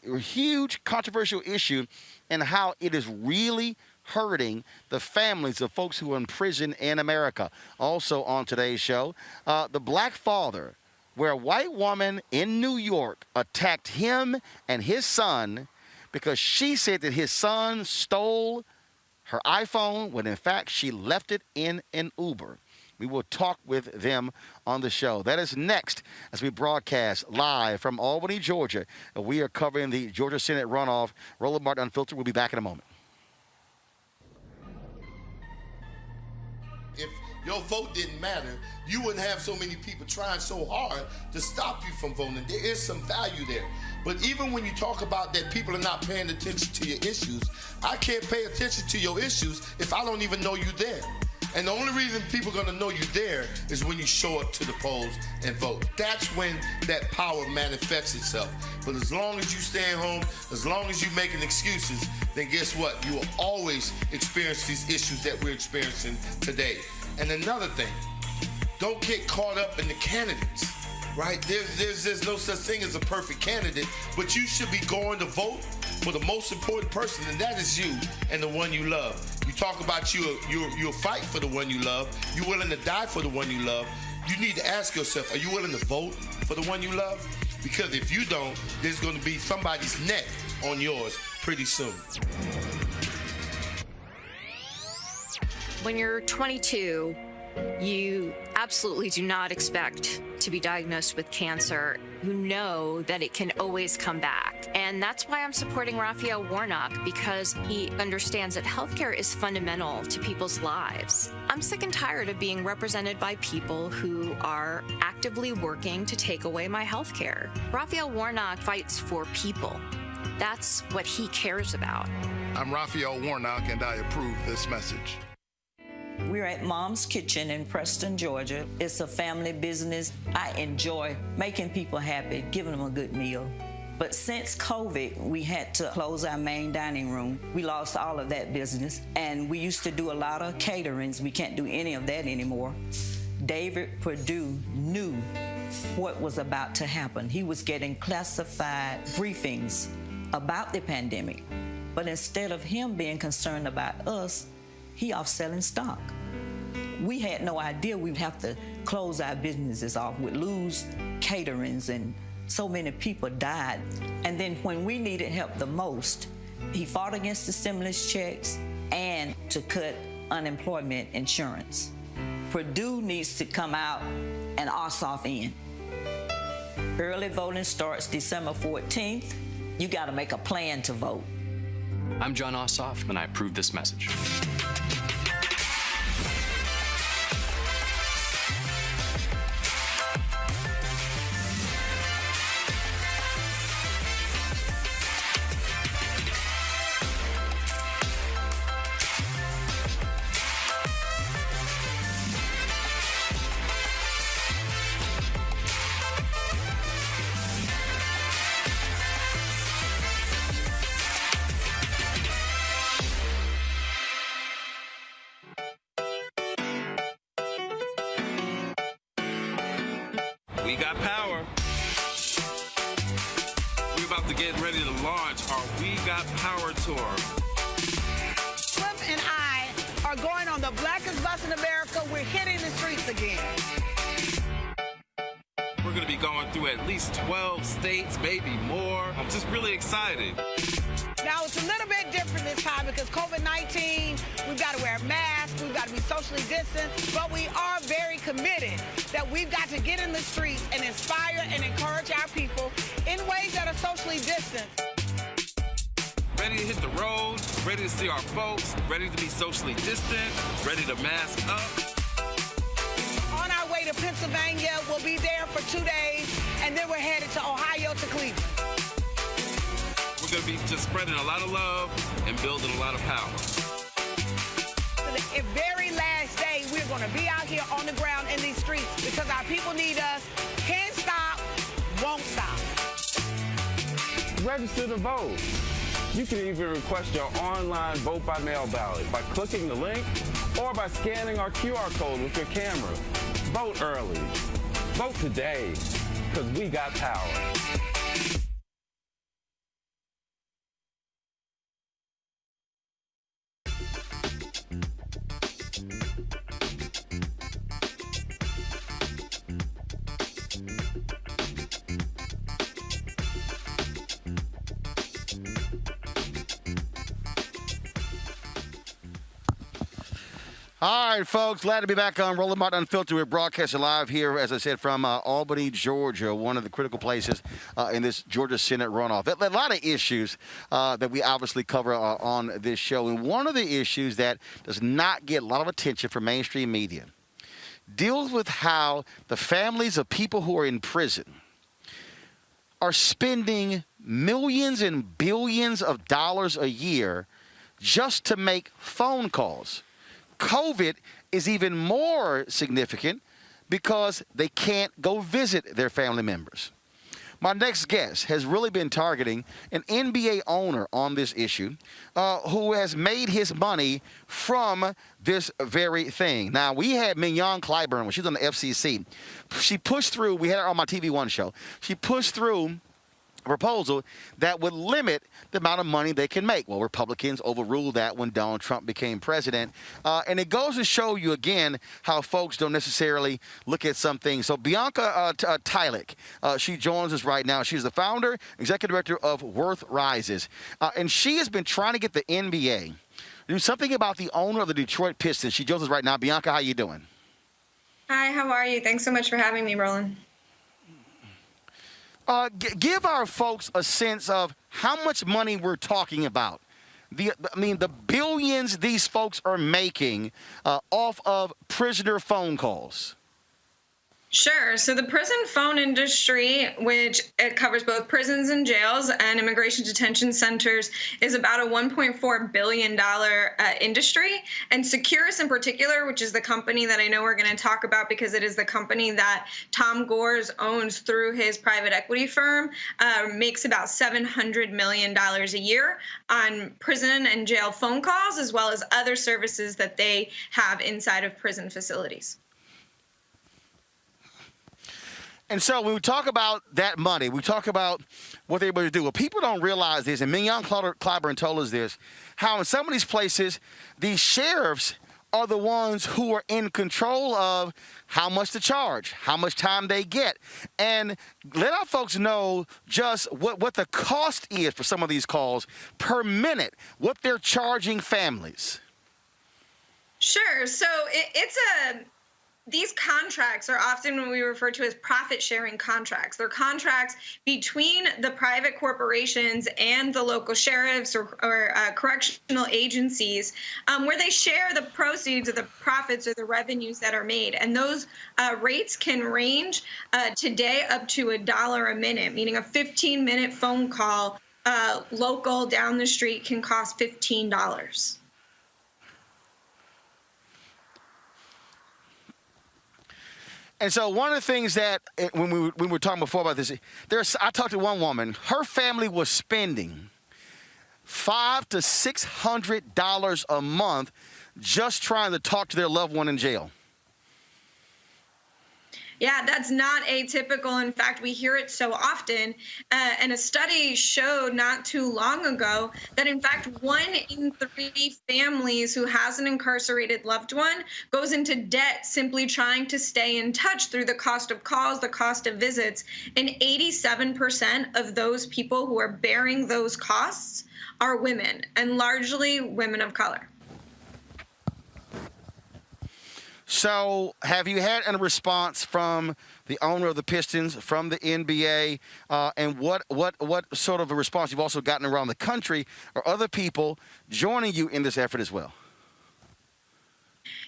A: huge controversial issue and how it is really hurting the families of folks who are in prison in America. Also on today's show, the black father, where a white woman in New York attacked him and his son because she said that his son stole her iPhone when in fact she left it in an Uber. We will talk with them on the show. That is next as we broadcast live from Albany, Georgia. We are covering the Georgia Senate runoff. Roland Martin Unfiltered. We'll be back in a moment.
I: If your vote didn't matter, you wouldn't have so many people trying so hard to stop you from voting. There is some value there. But even when you talk about that people are not paying attention to your issues, I can't pay attention to your issues if I don't even know you there. And the only reason people are going to know you there is when you show up to the polls and vote. That's when that power manifests itself. But as long as you stay at home, as long as you're making excuses, then guess what? You will always experience these issues that we're experiencing today. And another thing, don't get caught up in the candidates, right? There's no such thing as a perfect candidate, but you should be going to vote for the most important person, and that is you and the one you love. You talk about you'll fight for the one you love. You're willing to die for the one you love. You need to ask yourself, are you willing to vote for the one you love? Because if you don't, there's going to be somebody's neck on yours pretty soon.
J: When you're 22, you absolutely do not expect to be diagnosed with cancer. You know that it can always come back. And that's why I'm supporting Raphael Warnock, because he understands that healthcare is fundamental to people's lives. I'm sick and tired of being represented by people who are actively working to take away my healthcare. Raphael Warnock fights for people. That's what he cares about.
K: I'm Raphael Warnock, and I approve this message. We're at Mom's Kitchen in Preston, Georgia. It's a family business. I enjoy making people happy, giving them a good meal. But since COVID, we had to close our main dining room. We lost all of that business, and we used to do a lot of caterings. We can't do any of that anymore. David Perdue knew what was about to happen. He was getting classified briefings about the pandemic. But instead of him being concerned about us, he off selling stock. We had no idea we'd have to close our businesses off. We'd lose caterings, and so many people died. And then when we needed help the most, he fought against the stimulus checks and to cut unemployment insurance. Perdue needs to come out and Ossoff in. Early voting starts December 14th. You got to make a plan to vote.
L: I'm John Ossoff, and I approve this message.
M: We got power. We're about to get ready to launch our We Got Power tour.
N: Flip and I are going on the blackest bus in America. We're hitting the streets again.
M: We're going to be going through at least 12 states, maybe more. I'm just really excited.
N: Now, it's a little bit different this time because COVID-19, we've got to wear masks, we've got to be socially distanced, but we are very committed that we've got to get in the streets and inspire and encourage our people in ways that are socially distant.
M: Ready to hit the road, ready to see our folks, ready to be socially distant, ready to mask up.
N: On our way to Pennsylvania, we'll be there for 2 days, and then we're headed to Ohio to Cleveland.
M: We're going to be just spreading a lot of love and building a lot of power.
N: The very last day, we're going to be out here on the ground in these streets because our people need us. Can't stop, won't stop.
O: Register to vote. You can even request your online vote by mail ballot by clicking the link or by scanning our QR code with your camera. Vote early. Vote today, because we got power.
A: All right, folks, glad to be back on Roland Martin Unfiltered. We're broadcasting live here, as I said, from Albany, Georgia, one of the critical places in this Georgia Senate runoff. A lot of issues that we obviously cover on this show. And one of the issues that does not get a lot of attention from mainstream media deals with how the families of people who are in prison are spending millions and billions of dollars a year just to make phone calls. COVID is even more significant because they can't go visit their family members. My next guest has really been targeting an NBA owner on this issue who has made his money from this very thing. Now, we had Mignon Clyburn when she was on the FCC. She pushed through, we had her on my TV One show, she pushed through a proposal that would limit the amount of money they can make. Well, Republicans overruled that when Donald Trump became president. And it goes to show you again how folks don't necessarily look at some things. So Bianca Tylik, she joins us right now. She's the founder, executive director of Worth Rises. And she has been trying to get the NBA to do something about the owner of the Detroit Pistons. She joins us right now. Bianca, how you doing?
P: Hi, how are you? Thanks so much for having me, Roland.
A: Give our folks a sense of how much money we're talking about. The billions these folks are making off of prisoner phone calls.
P: Sure. So the prison phone industry, which it covers both prisons and jails and immigration detention centers, is about a $1.4 billion industry. And Securus in particular, which is the company that I know we're going to talk about because it is the company that Tom Gores owns through his private equity firm, makes about $700 million a year on prison and jail phone calls, as well as other services that they have inside of prison facilities.
A: And so when we talk about that money, we talk about what they're able to do. What people don't realize is, and Mignon Clyburn told us this, how in some of these places, these sheriffs are the ones who are in control of how much to charge, how much time they get. And let our folks know just what the cost is for some of these calls per minute, what they're charging families.
P: Sure. So these contracts are often what we refer to as profit-sharing contracts. They're contracts between the private corporations and the local sheriffs or correctional agencies where they share the proceeds of the profits or the revenues that are made. And those rates can range today up to $1 a minute, meaning a 15-minute phone call local down the street can cost $15.
A: And so one of the things that when we were talking before about this, I talked to one woman. Her family was spending $500 to $600 a month just trying to talk to their loved one in jail.
P: Yeah, that's not atypical. In fact, we hear it so often. And a study showed not too long ago that, in fact, 1 in 3 families who has an incarcerated loved one goes into debt simply trying to stay in touch through the cost of calls, the cost of visits. And 87% of those people who are bearing those costs are women, and largely women of color.
A: So have you had a response from the owner of the Pistons, from the NBA, and what sort of a response you've also gotten around the country, or other people joining you in this effort as well?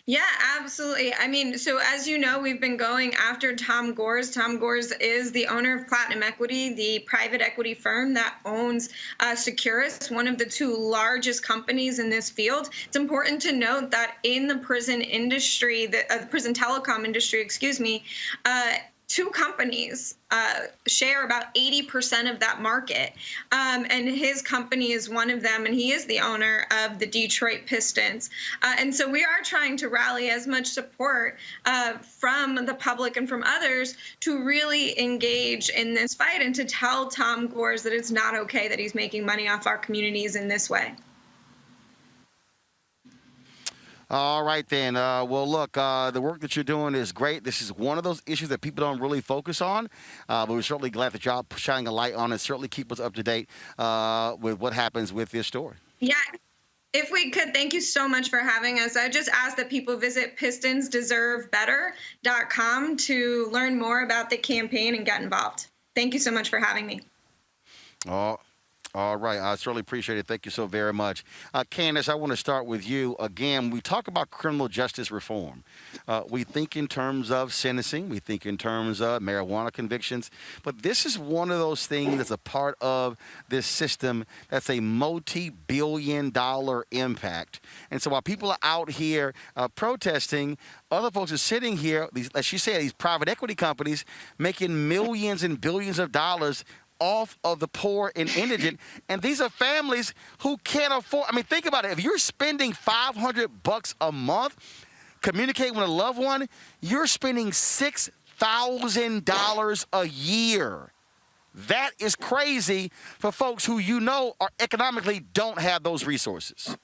P: Yeah, absolutely. I mean, so as you know, we've been going after Tom Gores. Tom Gores is the owner of Platinum Equity, the private equity firm that owns Securus, one of the 2 largest companies in this field. It's important to note that in the prison industry, the prison telecom industry, 2 companies share about 80% of that market. And his company is one of them, and he is the owner of the Detroit Pistons. And so we are trying to rally as much support from the public and from others to really engage in this fight and to tell Tom Gores that it's not okay that he's making money off our communities in this way.
A: All right, then. Well, look, the work that you're doing is great. This is one of those issues that people don't really focus on, but we're certainly glad that y'all shining a light on it. Certainly keep us up to date with what happens with this story.
P: Yeah. If we could, thank you so much for having us. I just ask that people visit pistonsdeservebetter.com to learn more about the campaign and get involved. Thank you so much for having me.
A: All right. I certainly appreciate it. Thank you so very much. Candace, I want to start with you. Again, we talk about criminal justice reform. We think in terms of sentencing. We think in terms of marijuana convictions. But this is one of those things that's a part of this system that's a multi-billion-dollar impact. And so while people are out here protesting, other folks are sitting here, as she said, these private equity companies making millions and billions of dollars off of the poor and indigent. And these are families who can't afford. I mean, think about it. If you're spending $500 a month communicating with a loved one, you're spending $6,000 a year. That is crazy for folks who are economically don't have those resources.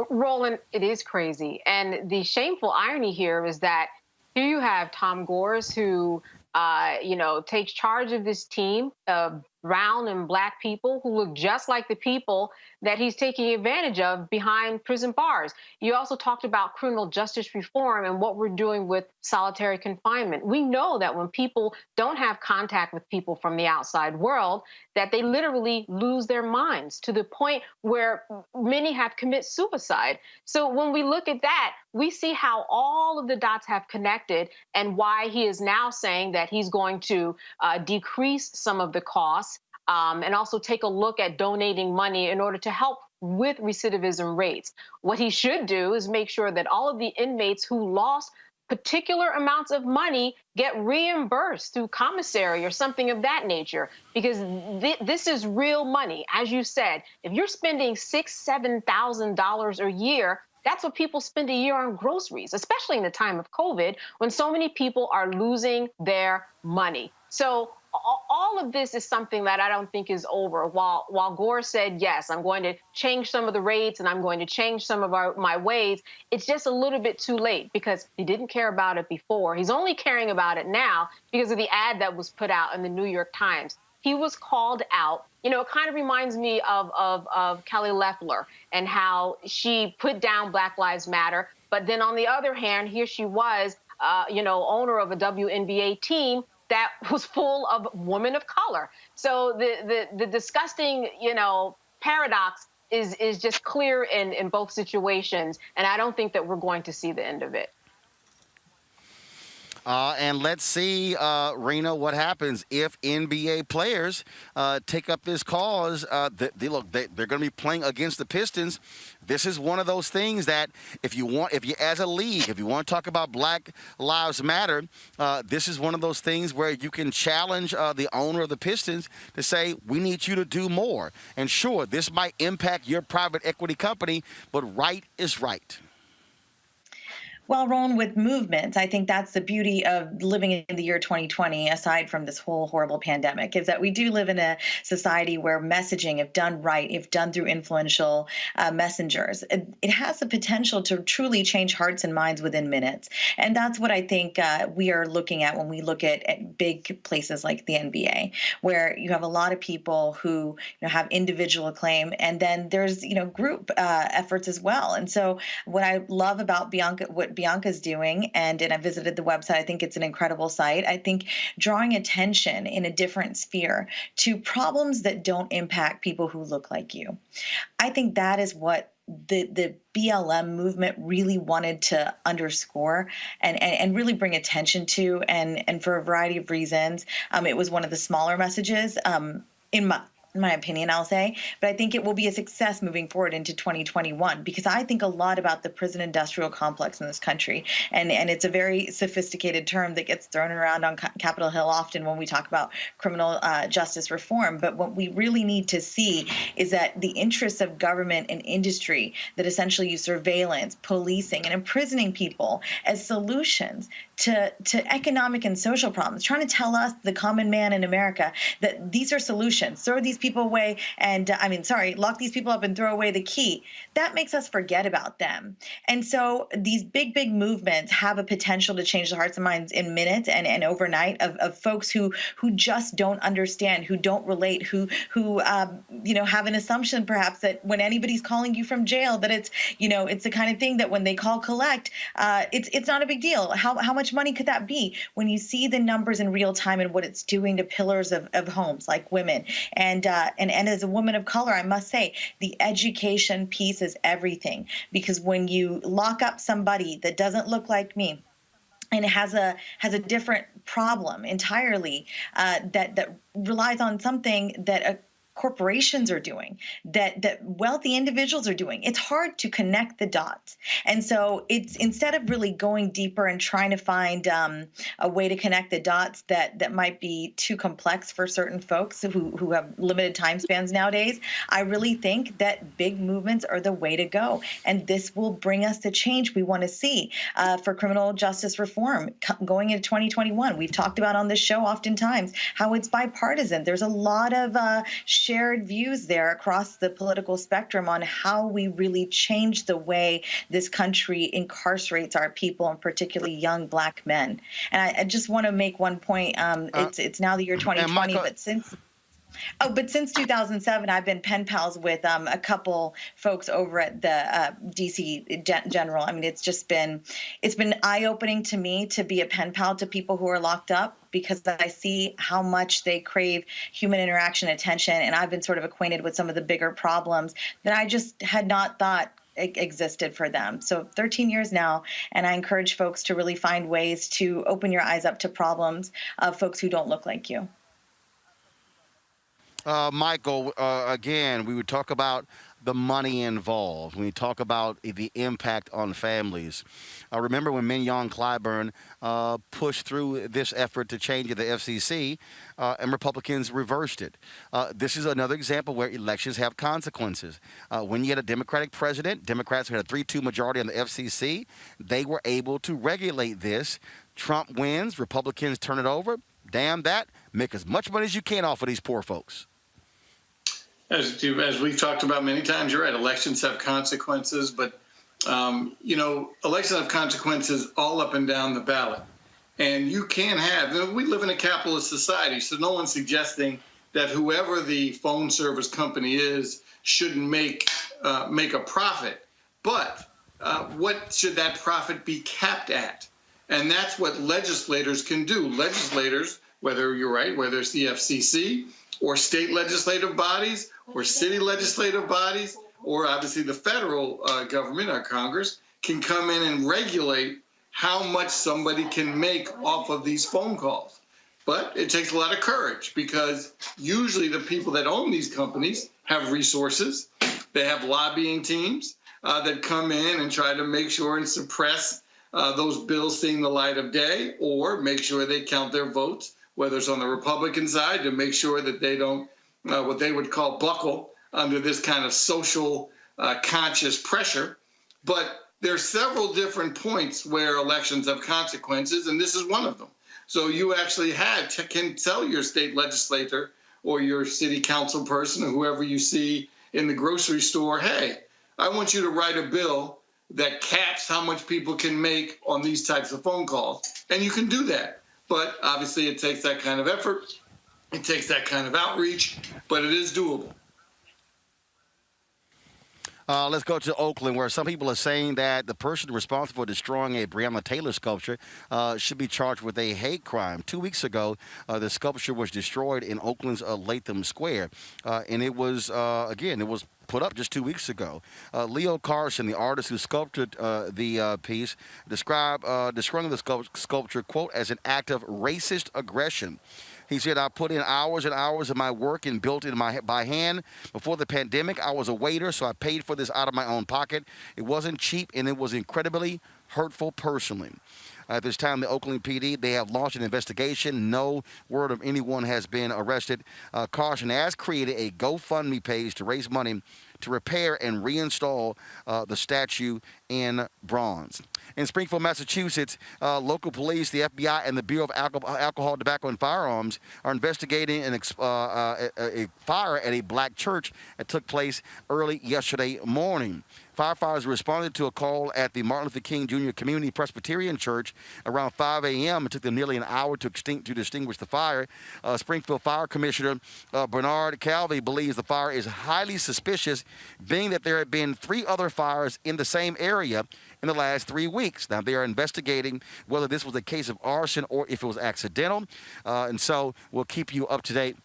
G: Roland, it is crazy. And the shameful irony here is that here you have Tom Gores, who takes charge of this team, brown and black people who look just like the people that he's taking advantage of behind prison bars. You also talked about criminal justice reform and what we're doing with solitary confinement. We know that when people don't have contact with people from the outside world, that they literally lose their minds to the point where many have committed suicide. So when we look at that, we see how all of the dots have connected and why he is now saying that he's going to decrease some of the costs and also take a look at donating money in order to help with recidivism rates. What he should do is make sure that all of the inmates who lost particular amounts of money get reimbursed through commissary or something of that nature, because this is real money. As you said, if you're spending $6,000, $7,000 a year, that's what people spend a year on groceries, especially in the time of COVID when so many people are losing their money. So all of this is something that I don't think is over. While Gore said, yes, I'm going to change some of the rates and I'm going to change some of my ways, it's just a little bit too late because he didn't care about it before. He's only caring about it now because of the ad that was put out in the New York Times. He was called out. You know, it kind of reminds me of Kelly Loeffler and how she put down Black Lives Matter. But then on the other hand, here she was, owner of a WNBA team that was full of women of color. So the disgusting, paradox is just clear in both situations. And I don't think that we're going to see the end of it.
A: And let's see, Rena, what happens if NBA players take up this cause. They're going to be playing against the Pistons. This is one of those things that if you as a league, if you want to talk about Black Lives Matter, this is one of those things where you can challenge the owner of the Pistons to say, we need you to do more. And sure, this might impact your private equity company, but right is right.
F: Well, Roland, with movements, I think that's the beauty of living in the year 2020, aside from this whole horrible pandemic, is that we do live in a society where messaging, if done right, if done through influential messengers, it has the potential to truly change hearts and minds within minutes. And that's what I think we are looking at when we look at big places like the NBA, where you have a lot of people who have individual acclaim, and then there's group efforts as well. And so what I love about what Bianca's doing, and I visited the website, I think it's an incredible site. I think drawing attention in a different sphere to problems that don't impact people who look like you. I think that is what the BLM movement really wanted to underscore and really bring attention to, and for a variety of reasons. It was one of the smaller messages in my opinion, I'll say, but I think it will be a success moving forward into 2021, because I think a lot about the prison industrial complex in this country. And it's a very sophisticated term that gets thrown around on Capitol Hill often when we talk about criminal justice reform. But what we really need to see is that the interests of government and industry that essentially use surveillance, policing, and imprisoning people as solutions to economic and social problems, trying to tell us, the common man in America, that these are solutions. Throw these people away and, lock these people up and throw away the key. That makes us forget about them. And so these big have a potential to change the hearts and minds in minutes and overnight of folks who just don't understand, who don't relate, who have an assumption perhaps that when anybody's calling you from jail, that it's the kind of thing that when they call collect, it's not a big deal. How much money could that be when you see the numbers in real time and what it's doing to pillars of homes like women? And as a woman of color, I must say the education piece is everything, because when you lock up somebody that doesn't look like me and has a different problem entirely, that relies on something that corporations are doing, that wealthy individuals are doing, it's hard to connect the dots. And so it's, instead of really going deeper and trying to find a way to connect the dots that might be too complex for certain folks who have limited time spans nowadays, I really think that big movements are the way to go. And this will bring us the change we want to see for criminal justice reform going into 2021. We've talked about on this show oftentimes how it's bipartisan. There's a lot of shared views there across the political spectrum on how we really change the way this country incarcerates our people, and particularly young Black men. And I just want to make one point. It's now the year 2020, but since Oh, but since 2007, I've been pen pals with a couple folks over at the DC General. I mean, it's been eye-opening to me to be a pen pal to people who are locked up, because I see how much they crave human interaction, attention, and I've been sort of acquainted with some of the bigger problems that I just had not thought existed for them. So 13 years now, and I encourage folks to really find ways to open your eyes up to problems of folks who don't look like you.
A: Michael, again, we would talk about the money involved. When we talk about the impact on families. I remember when Mignon Clyburn pushed through this effort to change the FCC, and Republicans reversed it. This is another example where elections have consequences. When you had a Democratic president, Democrats who had a 3-2 majority on the FCC, they were able to regulate this. Trump wins, Republicans turn it over. Damn that, make as much money as you can off of these poor folks.
E: As we've talked about many times, you're right. Elections have consequences, but elections have consequences all up and down the ballot. And you can't have. We live in a capitalist society, so no one's suggesting that whoever the phone service company is shouldn't make a profit. But what should that profit be capped at? And that's what legislators can do. Legislators, whether you're right, whether it's the FCC or state legislative bodies or city legislative bodies, or obviously the federal government, our Congress, can come in and regulate how much somebody can make off of these phone calls. But it takes a lot of courage, because usually the people that own these companies have resources. They have lobbying teams that come in and try to make sure and suppress those bills seeing the light of day, or make sure they count their votes, whether it's on the Republican side, to make sure that they don't, what they would call buckle under this kind of social conscious pressure. But there are several different points where elections have consequences, and this is one of them. So you actually can tell your state legislator or your city council person or whoever you see in the grocery store, hey, I want you to write a bill that caps how much people can make on these types of phone calls. And you can do that. But obviously it takes that kind of effort. It takes that kind of outreach, but it is doable.
A: Let's go to Oakland, where some people are saying that the person responsible for destroying a Breonna Taylor sculpture should be charged with a hate crime. 2 weeks ago, the sculpture was destroyed in Oakland's Latham Square, and it was, it was put up just 2 weeks ago. Leo Carson, the artist who sculpted the piece, describing the sculpture, quote, as an act of racist aggression. He said, I put in hours and hours of my work and built it by hand. Before the pandemic, I was a waiter, so I paid for this out of my own pocket. It wasn't cheap, and it was incredibly hurtful personally. At this time, the Oakland PD, they have launched an investigation. No word of anyone has been arrested. Carson has created a GoFundMe page to raise money to repair and reinstall the statue in bronze. In Springfield, Massachusetts, local police, the FBI, and the Bureau of Alcohol, Tobacco, and Firearms are investigating a fire at a black church that took place early yesterday morning. Firefighters responded to a call at the Martin Luther King Jr. Community Presbyterian Church around 5 a.m. It took them nearly an hour to extinguish the fire. Springfield Fire Commissioner Bernard Calvi believes the fire is highly suspicious, being that there have been 3 other fires in the same area in the last 3 weeks. Now, they are investigating whether this was a case of arson or if it was accidental. And so we'll keep you up to date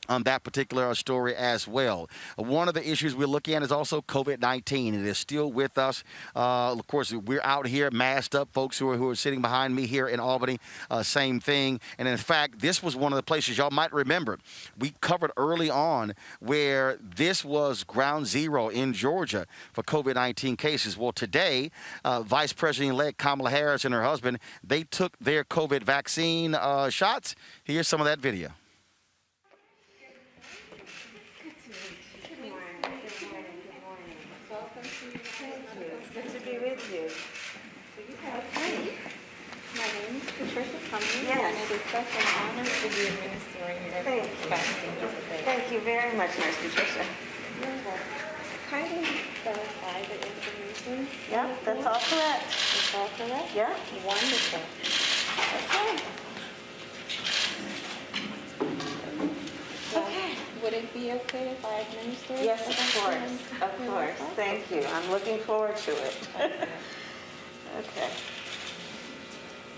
A: on that particular story as well. One of the issues we're looking at is also COVID-19. It is still with us. Of course, we're out here masked up. Folks who are sitting behind me here in Albany, same thing. And in fact, this was one of the places y'all might remember we covered early on where this was ground zero in Georgia for COVID-19 cases. Well, today, Vice President-elect Kamala Harris and her husband, they took their COVID vaccine shots. Here's some of that video.
Q: Yes. And it is such an honor to be administering your vaccine today. Thank you very much, Nurse Patricia. Kindly verify the information. Yeah, that's all correct. That's all correct? Yeah. Wonderful. Okay. Okay. would it be okay if I administer it?
R: Yes, of course. Of course. Thank you. I'm looking forward to it. Okay.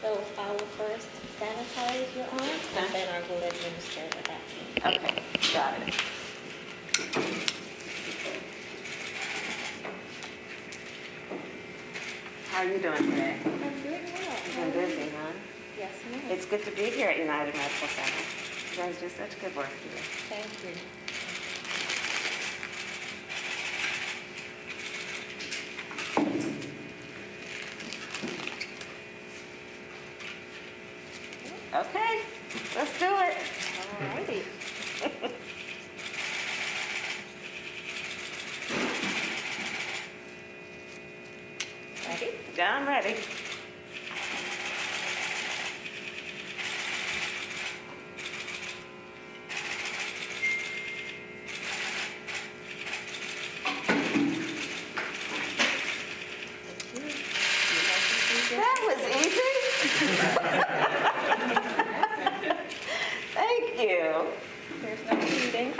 Q: So I will first sanitize your arm, and then I will administer the vaccine.
R: Okay, got it. How are you doing today?
Q: I'm doing well.
R: You've been busy, huh?
Q: Yes, ma'am.
R: It's good to be here at United Medical Center. You guys do such good work here.
Q: Thank you.
R: Okay, let's do it.
Q: All righty. Ready?
R: I'm ready. That was easy. Thank you.
Q: There's no bleeding.
R: I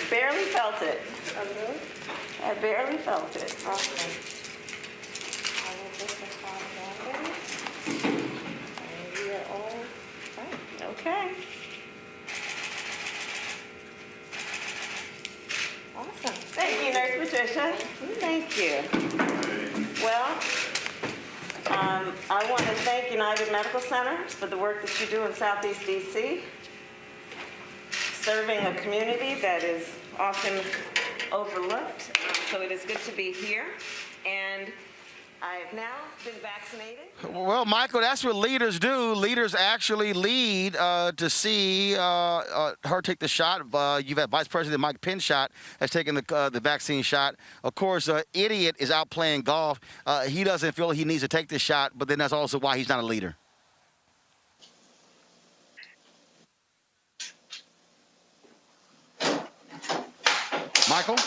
R: barely felt it.
Q: Oh, really?
R: I barely felt it.
Q: Okay. I will just apply that ready. And we are all fine.
R: Okay.
Q: Awesome.
R: Thank you, Nurse Patricia. Thank you. Well, I want to thank United Medical Center for the work that you do in Southeast DC, serving a community that is often overlooked. So it is good to be here. And I have now been vaccinated.
A: Well, Michael, that's what leaders do. Leaders actually lead to see her take the shot. You've had Vice President Mike Pence has taken the vaccine shot. Of course, Idiot is out playing golf. He doesn't feel he needs to take the shot, but then that's also why he's not a leader. Michael?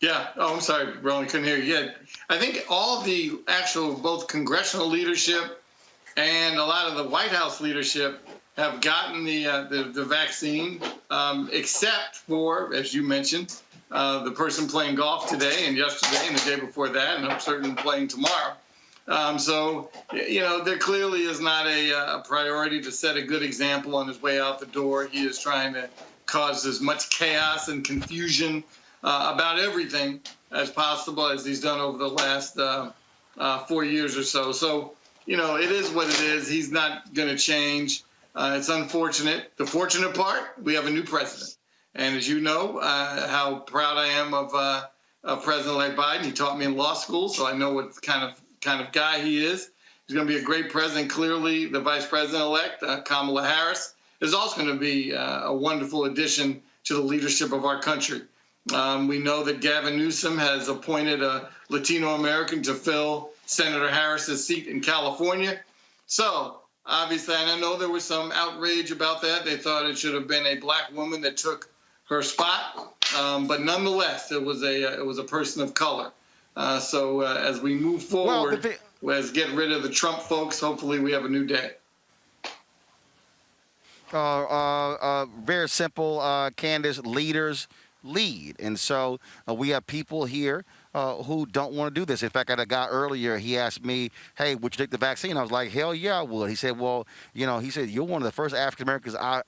E: Yeah. Oh, I'm sorry, Roland, couldn't hear you. Yeah, I think all the actual both congressional leadership and a lot of the White House leadership have gotten the vaccine, except for, as you mentioned, the person playing golf today and yesterday and the day before that, and I'm certain playing tomorrow. So, you know, there clearly is not a priority to set a good example on his way out the door. He is trying to cause as much chaos and confusion about everything as possible, as he's done over the last 4 years or so. So, you know, it is what it is. He's not going to change. It's unfortunate. The fortunate part, we have a new president. And as you know, how proud I am of President-elect Biden. He taught me in law school, so I know what kind of guy he is. He's going to be a great president. Clearly, the Vice President-elect, Kamala Harris, is also going to be a wonderful addition to the leadership of our country. We know that Gavin Newsom has appointed a Latino American to fill Senator Harris's seat in California. So, obviously, and I know there was some outrage about that. They thought it should have been a black woman that took her spot. But nonetheless, it was a person of color. So as we move forward, let's get rid of the Trump folks. Hopefully, we have a new day.
A: Very simple, Candace. Leaders lead. And so we have people here who don't want to do this. In fact, I had a guy earlier, he asked me, hey, would you take the vaccine? I was like, hell yeah, I would. He said, well, you know, he said, you're one of the first African Americans I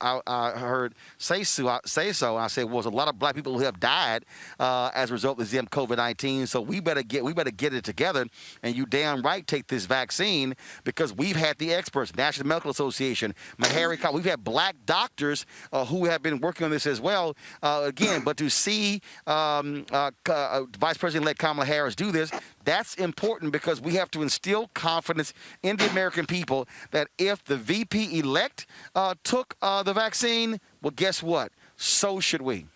A: heard say so. And I said, well, there's a lot of black people who have died as a result of COVID-19. So we better get it together. And you damn right take this vaccine, because we've had the experts, National Medical Association, Meharry, we've had black doctors who have been working on this as well. Again, but to see Vice President-elect Kamala Harris do this, that's important, because we have to instill confidence in the American people that if the VP-elect took the vaccine, well, guess what? So should we.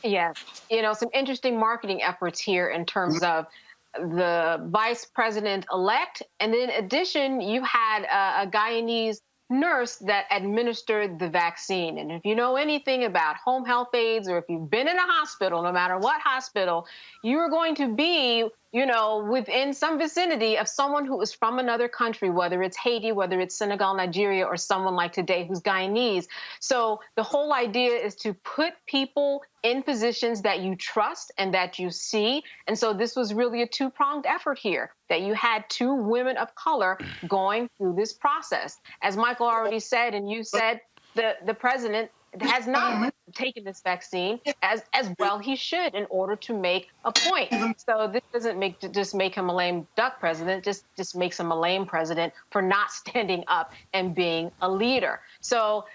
G: Yes. You know, some interesting marketing efforts here in terms of the vice president-elect. And then in addition, you had a Guyanese nurse that administered the vaccine. And if you know anything about home health aides, or if you've been in a hospital, no matter what hospital, you are going to be within some vicinity of someone who is from another country, whether it's Haiti, whether it's Senegal, Nigeria, or someone like today who's Guyanese. So the whole idea is to put people in positions that you trust and that you see. And so this was really a two-pronged effort here, that you had two women of color going through this process. As Michael already said, and you said, the president has not taken this vaccine as well he should in order to make a point. So this doesn't just make him a lame duck president, just makes him a lame president for not standing up and being a leader. So,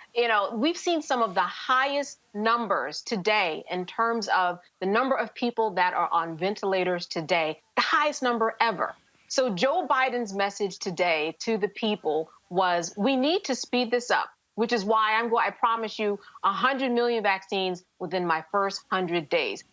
G: we've seen some of the highest numbers today in terms of the number of people that are on ventilators today, the highest number ever. So Joe Biden's message today to the people was, we need to speed this up, which is why I promise you 100 million vaccines within my first 100 days.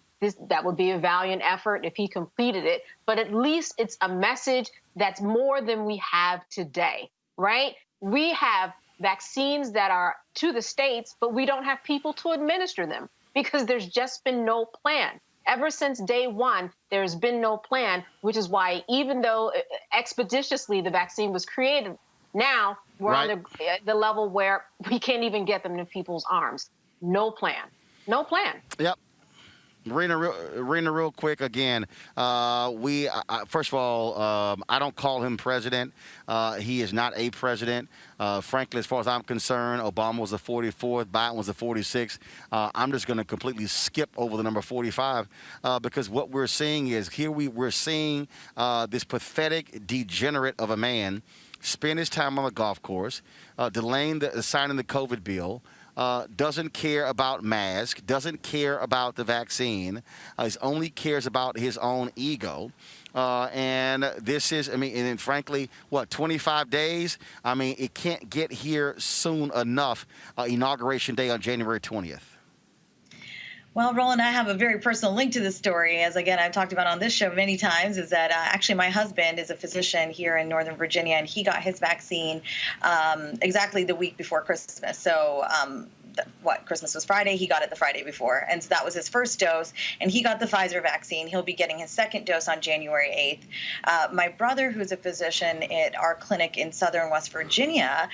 G: That would be a valiant effort if he completed it, but at least it's a message that's more than we have today, right? We have vaccines that are to the states, but we don't have people to administer them because there's just been no plan. Ever since day one, there's been no plan, which is why even though expeditiously the vaccine was created, now we're on the level where we can't even get them in people's arms. No plan. No plan.
A: Yep. Rena, real quick again. First of all, I don't call him president. He is not a president. Frankly, as far as I'm concerned, Obama was the 44th, Biden was the 46th. I'm just going to completely skip over the number 45 because what we're seeing is we're seeing this pathetic degenerate of a man spend his time on the golf course, delaying signing the COVID bill, doesn't care about masks, doesn't care about the vaccine, he only cares about his own ego. And this is, and then frankly, 25 days? It can't get here soon enough, Inauguration Day on January 20th.
F: Well, Roland, I have a very personal link to this story, as again I've talked about on this show many times, is that actually my husband is a physician here in Northern Virginia, and he got his vaccine exactly the week before Christmas. So Christmas was Friday, he got it the Friday before. And so that was his first dose, and he got the Pfizer vaccine. He'll be getting his second dose on January 8th. My brother, who's a physician at our clinic in Southern West Virginia,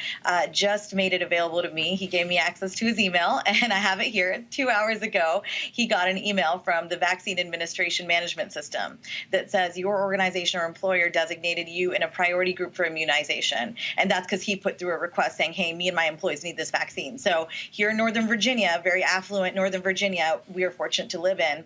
F: just made it available to me. He gave me access to his email, and I have it here. 2 hours ago, he got an email from the Vaccine Administration Management System that says your organization or employer designated you in a priority group for immunization. And that's because he put through a request saying, hey, me and my employees need this vaccine. So here in Northern Virginia, very affluent Northern Virginia, we are fortunate to live in.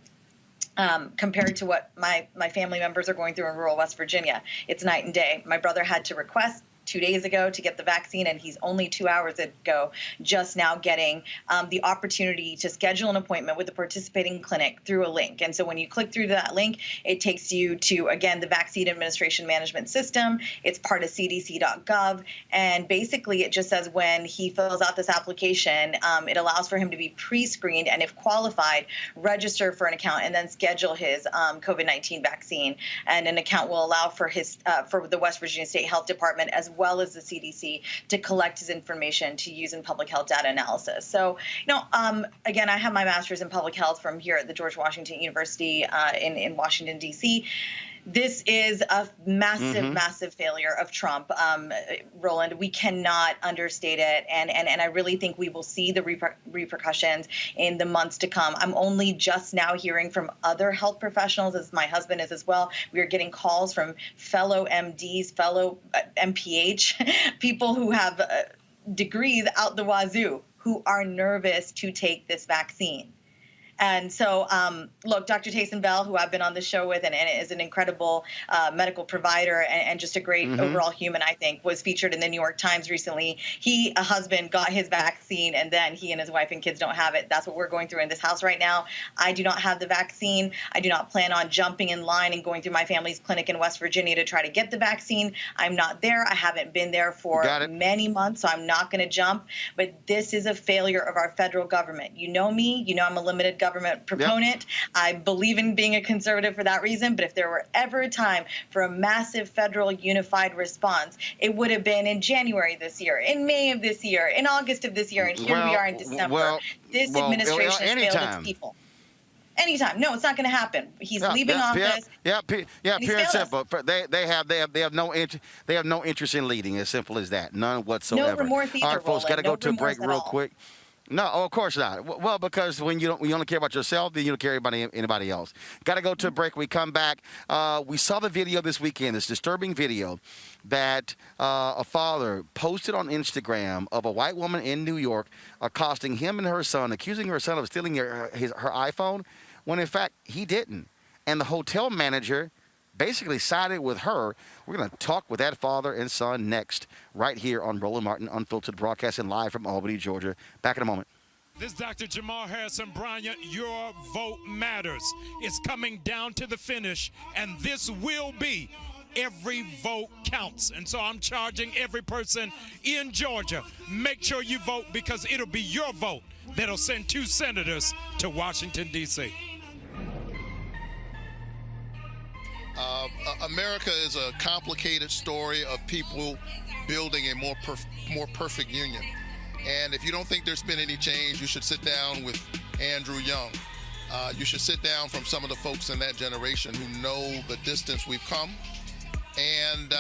F: Compared to what my family members are going through in rural West Virginia, it's night and day. My brother had to request 2 days ago to get the vaccine, and he's only 2 hours ago just now getting the opportunity to schedule an appointment with a participating clinic through a link. And so when you click through that link, it takes you to, again, the Vaccine Administration Management System. It's part of cdc.gov, and basically it just says when he fills out this application, it allows for him to be pre-screened, and if qualified, register for an account and then schedule his COVID-19 vaccine. And an account will allow for his for the West Virginia State Health Department as well as the CDC to collect his information to use in public health data analysis. So, again, I have my master's in public health from here at the George Washington University in Washington, D.C. This is a massive failure of Trump, Roland. We cannot understate it, and I really think we will see the repercussions in the months to come. I'm only just now hearing from other health professionals, as my husband is as well. We are getting calls from fellow MDs, fellow MPH, people who have degrees out the wazoo, who are nervous to take this vaccine. And so, look, Dr. Tayson Bell, who I've been on the show with and is an incredible medical provider and just a great overall human, I think, was featured in the New York Times recently. A husband, got his vaccine, and then he and his wife and kids don't have it. That's what we're going through in this house right now. I do not have the vaccine. I do not plan on jumping in line and going through my family's clinic in West Virginia to try to get the vaccine. I'm not there. I haven't been there for many months, so I'm not going to jump. But this is a failure of our federal government. You know me. You know I'm a limited government proponent. Yep. I believe in being a conservative for that reason, but if there were ever a time for a massive federal unified response, it would have been in January this year, in May of this year, in August of this year, and here we are in December. This administration has failed its people. anytime. No, it's not going to happen. He's leaving office.
A: Pure and simple. They have no interest in leading. As simple as that. None whatsoever.
F: No remorse either.
A: All right, folks, got to go to a break real quick. No, of course not. Well, because when you only care about yourself, then you don't care about anybody else. Got to go to a break. We come back. We saw the video this weekend, this disturbing video that a father posted on Instagram of a white woman in New York accosting him and her son, accusing her son of stealing her iPhone, when in fact he didn't. And the hotel manager basically sided with her. We're going to talk with that father and son next, right here on Roland Martin Unfiltered, broadcasting live from Albany, Georgia. Back in a moment.
S: This is Dr. Jamal Harrison Bryant. Your vote matters. It's coming down to the finish, and this will be every vote counts. And so I'm charging every person in Georgia, make sure you vote, because it'll be your vote that'll send 2 senators to Washington, D.C.
T: America is a complicated story of people building a more perfect union. And if you don't think there's been any change, you should sit down with Andrew Young. You should sit down from some of the folks in that generation who know the distance we've come. And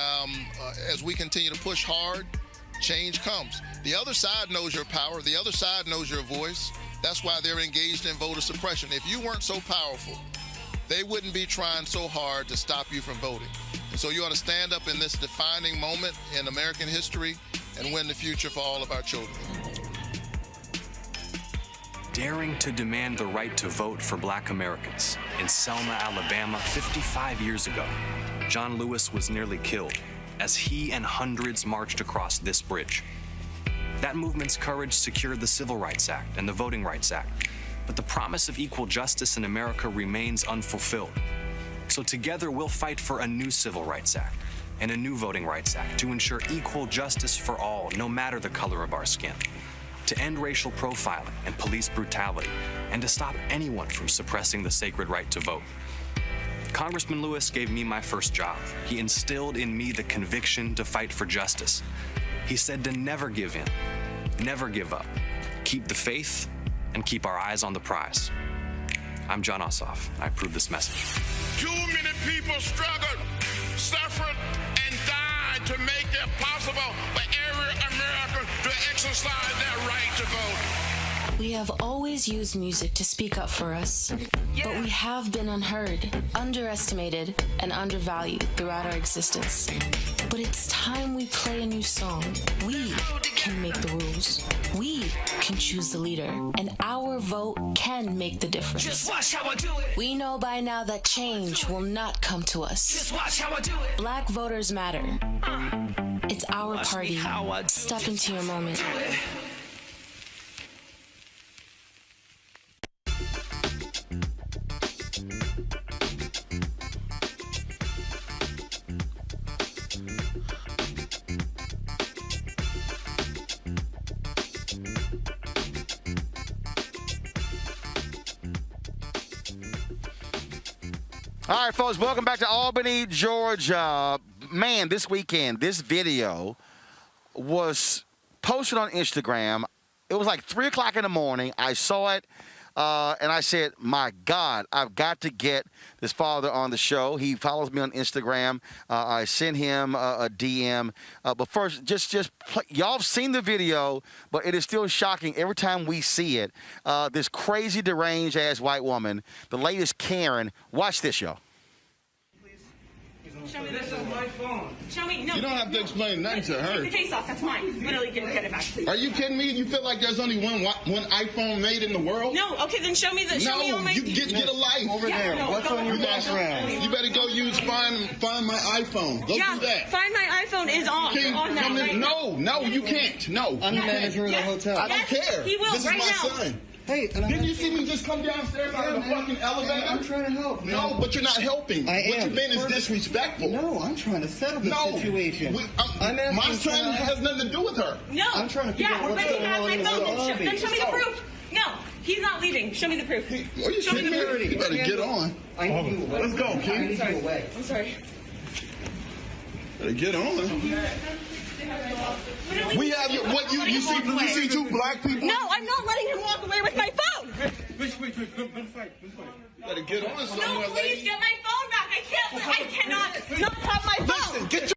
T: as we continue to push hard, change comes. The other side knows your power. The other side knows your voice. That's why they're engaged in voter suppression. If you weren't so powerful, they wouldn't be trying so hard to stop you from voting. And so you ought to stand up in this defining moment in American history and win the future for all of our children.
L: Daring to demand the right to vote for Black Americans in Selma, Alabama, 55 years ago, John Lewis was nearly killed as he and hundreds marched across this bridge. That movement's courage secured the Civil Rights Act and the Voting Rights Act. But the promise of equal justice in America remains unfulfilled. So together we'll fight for a new Civil Rights Act and a new Voting Rights Act to ensure equal justice for all, no matter the color of our skin, to end racial profiling and police brutality, and to stop anyone from suppressing the sacred right to vote. Congressman Lewis gave me my first job. He instilled in me the conviction to fight for justice. He said to never give in, never give up, keep the faith, and keep our eyes on the prize. I'm John Ossoff. I approve this message.
I: Too many people struggled, suffered, and died to make it possible for every American to exercise their right to vote.
U: We have always used music to speak up for us, but we have been unheard, underestimated, and undervalued throughout our existence. But it's time we play a new song. We can make the rules. We can choose the leader, and our vote can make the difference.
B: Just watch how I do it.
U: We know by now that change will not come to us.
B: Just watch how I do it.
U: Black voters matter. It's our party. Step into your moment.
A: All right, folks, welcome back to Albany, Georgia. Man, this weekend, this video was posted on Instagram. It was like 3 o'clock in the morning. I saw it, and I said, my God, I've got to get this father on the show. He follows me on Instagram. I sent him a DM. But first, y'all have seen the video, but it is still shocking every time we see it. This crazy, deranged-ass white woman, the latest Karen. Watch this, y'all.
V: Show me this is my phone. Show me. No.
I: You don't have to explain nothing to her.
V: Take the case off. That's mine. Literally, get it back, please.
I: Are you kidding me? You feel like there's only one iPhone made in the world?
V: No. Okay, then show me the. Show me all my.
I: You get a life
V: over there. No, what's on your background?
I: You better go use find my iPhone. Go do that.
V: Find my iPhone is on. On that. Right
I: no, you can't. No.
V: I'm the manager
I: of the hotel. I don't care.
V: He will
I: this
V: right
I: is my
V: now.
I: son. Hey, didn't you see me just come downstairs out of the fucking elevator?
V: I'm trying to help. Man.
I: No, but you're not helping.
V: I am.
I: What you've been is disrespectful.
V: No, I'm trying to settle this situation.
I: My son has nothing to do with her.
V: No. I'm trying to figure out what's going on in the lobby. Then show me the proof. No, he's not leaving. Show me the proof.
I: Are you
V: show me the proof.
I: You better get on.
V: I need you away.
I: Let's go, kid.
V: I'm sorry.
I: Better get on. We have you see 2 black people?
V: No, I'm not letting him walk away with my phone.
T: Wait. Let me fight. Gotta get on somewhere,
V: No, please
T: lady.
V: get my phone back. I cannot not have my phone.
T: Listen, get your...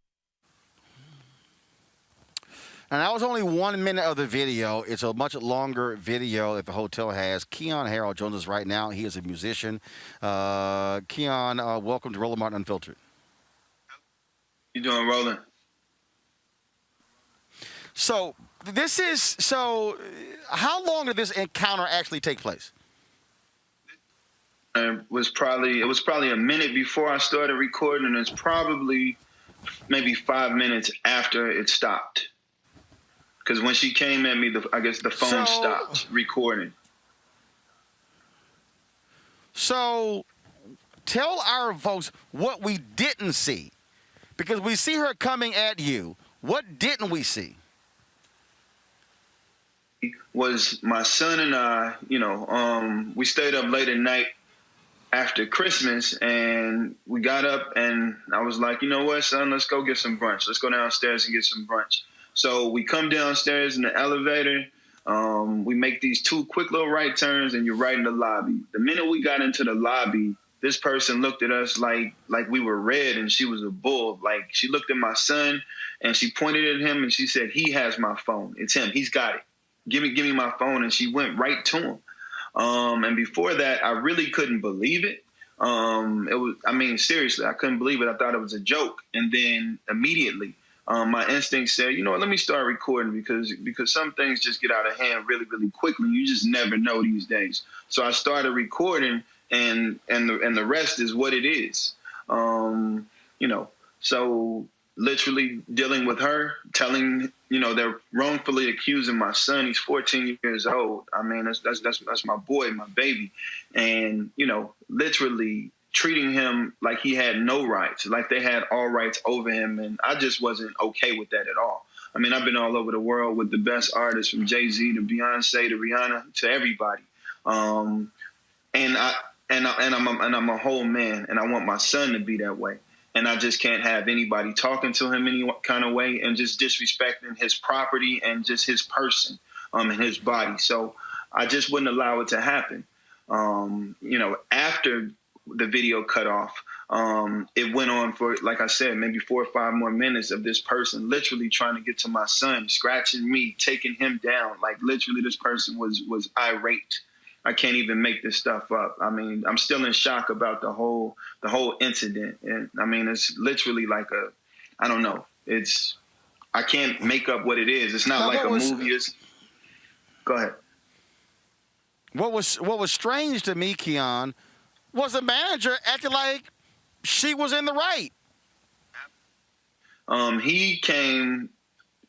A: And that was only 1 minute of the video. It's a much longer video that the hotel has. Keon Harold joins us right now. He is a musician. Keon, welcome to Roland Martin Unfiltered.
C: You doing, Roland?
A: So how long did this encounter actually take place?
C: It was probably a minute before I started recording, and it's probably maybe 5 minutes after it stopped. Because when she came at me, I guess the phone stopped recording.
A: So tell our folks what we didn't see. Because we see her coming at you. What didn't we see?
C: Was my son and I, we stayed up late at night after Christmas, and we got up, and I was like, you know what, son, let's go get some brunch. Let's go downstairs and get some brunch. So we come downstairs in the elevator. We make these 2 quick little right turns, and you're right in the lobby. The minute we got into the lobby, this person looked at us like we were red and she was a bull. Like, she looked at my son and she pointed at him and she said, "He has my phone. It's him. He's got it. Give me my phone." And she went right to him. And before that, I really couldn't believe it. Seriously, I couldn't believe it. I thought it was a joke. And then immediately, my instinct said, you know what, let me start recording because some things just get out of hand really, really quickly. You just never know these days. So I started recording, and the rest is what it is. So literally dealing with her, telling, they're wrongfully accusing my son. He's 14 years old. I mean, that's my boy, my baby. And, literally treating him like he had no rights, like they had all rights over him. And I just wasn't okay with that at all. I mean, I've been all over the world with the best artists, from Jay-Z to Beyonce to Rihanna to everybody. And I'm a whole man, and I want my son to be that way. And I just can't have anybody talking to him any kind of way and just disrespecting his property and just his person, and his body. So I just wouldn't allow it to happen. After the video cut off, it went on for, like I said, maybe 4 or 5 more minutes of this person literally trying to get to my son, scratching me, taking him down. Like, literally, this person was irate. I can't even make this stuff up. I mean, I'm still in shock about the whole incident. And I mean, it's literally like I don't know. I can't make up what it is. It's not like a movie. Go ahead.
A: What was strange to me, Keon, was the manager acting like she was in the right.
C: He came.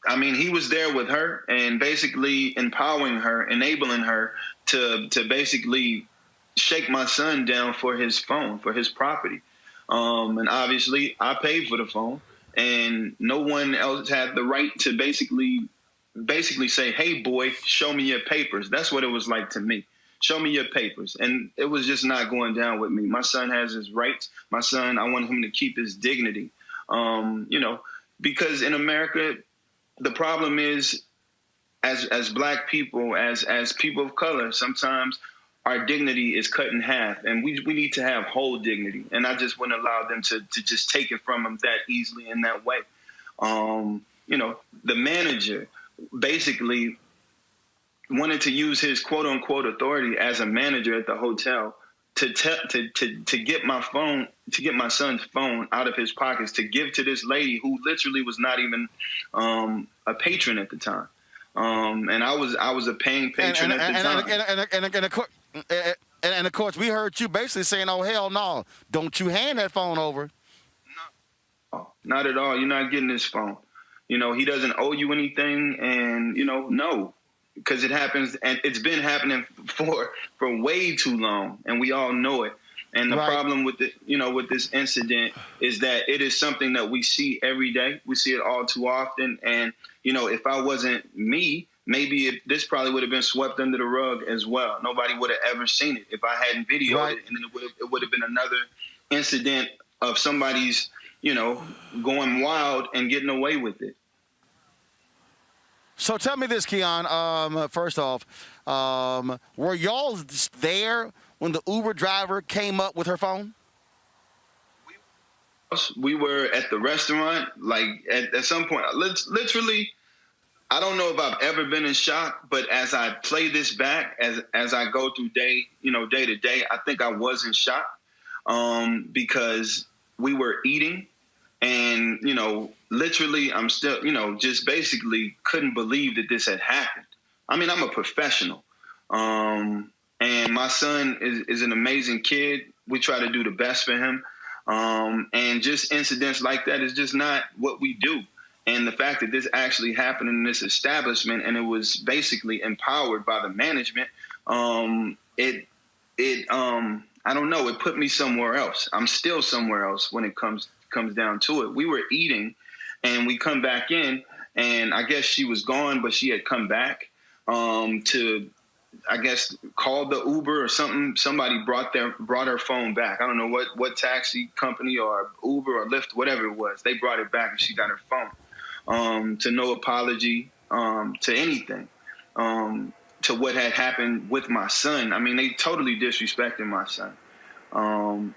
C: I mean, he was there with her and basically empowering her, enabling her to basically shake my son down for his phone, for his property. And obviously I paid for the phone, and no one else had the right to basically say, "Hey boy, show me your papers." That's what it was like to me. Show me your papers. And it was just not going down with me. My son has his rights. My son, I want him to keep his dignity. Because in America, the problem is, as Black people, as people of color, sometimes our dignity is cut in half, and we need to have whole dignity. And I just wouldn't allow them to just take it from them that easily in that way. The manager basically wanted to use his quote unquote authority as a manager at the hotel to get my phone, to get my son's phone out of his pockets, to give to this lady who literally was not even a patron at the time. And I was a paying patron at the time.
A: And of course, we heard you basically saying, "Oh, hell no, don't you hand that phone over."
C: No, not at all. You're not getting this phone. He doesn't owe you anything, and no. Because it happens, and it's been happening for way too long, and we all know it. And the problem with with this incident is that it is something that we see every day. We see it all too often. And if I wasn't me, maybe this probably would have been swept under the rug as well. Nobody would have ever seen it if I hadn't videoed it, and then it would have been another incident of somebody's going wild and getting away with it.
A: So tell me this, Keon. First off, were y'all there when the Uber driver came up with her phone?
C: We were at the restaurant, like at some point, literally, I don't know if I've ever been in shock, but as I play this back, as I go through day to day, I think I was in shock, because we were eating, and literally, I'm still, just basically couldn't believe that this had happened. I mean, I'm a professional, and my son is an amazing kid. We try to do the best for him, and just incidents like that is just not what we do. And the fact that this actually happened in this establishment, and it was basically empowered by the management, I don't know, it put me somewhere else. I'm still somewhere else when it comes down to it. We were eating, and we come back in, and I guess she was gone, but she had come back to, I guess, called the Uber or something. Somebody brought her phone back. I don't know what taxi company or Uber or Lyft, whatever it was. They brought it back, and she got her phone. To no apology, to anything, to what had happened with my son. I mean, they totally disrespected my son,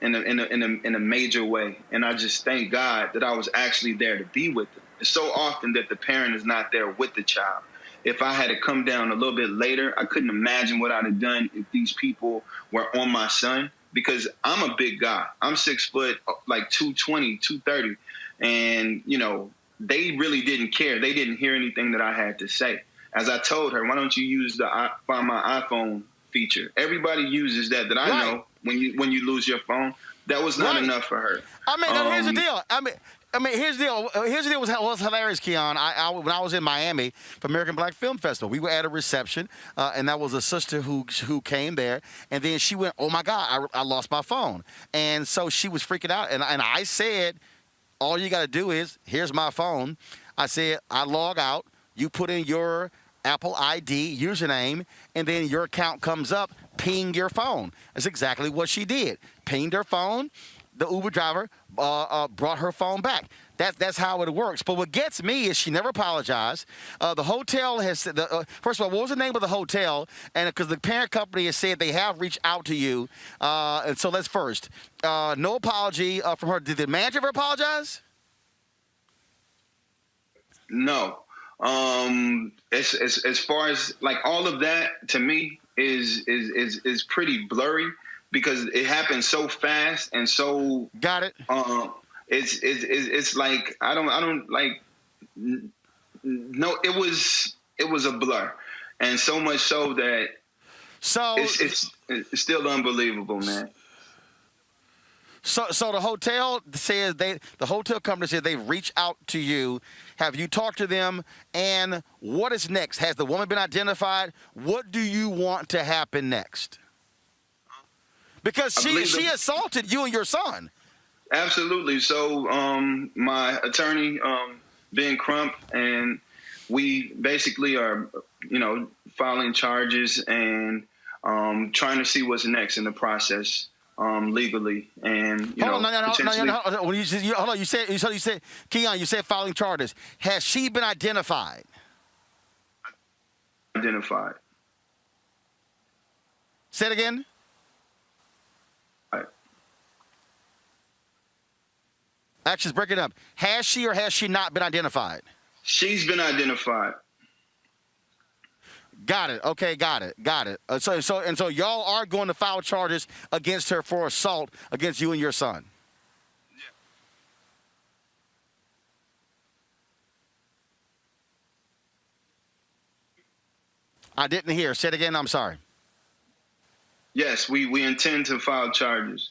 C: in a major way. And I just thank God that I was actually there to be with them. It's so often that the parent is not there with the child. If I had to come down a little bit later, I couldn't imagine what I'd have done if these people were on my son, because I'm a big guy. I'm 6 foot, like 220, 230. And, they really didn't care. They didn't hear anything that I had to say. As I told her, why don't you use the Find My iPhone feature? Everybody uses that I know when you lose your phone. That was not enough for her.
A: I mean, here's the deal. Here's the deal. Here's the deal. Was hilarious, Keon. When I was in Miami for American Black Film Festival, we were at a reception, and that was a sister who came there, and then she went, "Oh my God, I lost my phone," and so she was freaking out, and I said, all you got to do is, here's my phone. I said, I log out. You put in your Apple ID username, and then your account comes up. Ping your phone. That's exactly what she did. Pinged her phone. The Uber driver brought her phone back. That's how it works. But what gets me is she never apologized. The hotel has said, first of all, what was the name of the hotel? And because the parent company has said they have reached out to you. And so let's first. No apology from her. Did the manager ever apologize?
C: No. As far as like all of that, to me is pretty blurry, because it happened so fast and so.
A: Got it.
C: It's like I don't like. No, it was a blur, and so much so that.
A: So
C: it's still unbelievable, man.
A: So the hotel says the hotel company said they've reached out to you. Have you talked to them? And what is next? Has the woman been identified? What do you want to happen next? Because she assaulted you and your son.
C: Absolutely. So my attorney, Ben Crump, and we basically are, filing charges and trying to see what's next in the process. Legally, and hold on.
A: When you said Keon, you said filing charges. Has she been identified?
C: Identified.
A: Say it again.
C: Right.
A: Action's breaking up. Has she or has she not been identified?
C: She's been identified.
A: Got it. Okay, got it. So y'all are going to file charges against her for assault against you and your son.
C: Yeah.
A: I didn't hear. Say it again. I'm sorry.
C: Yes, we intend to file charges.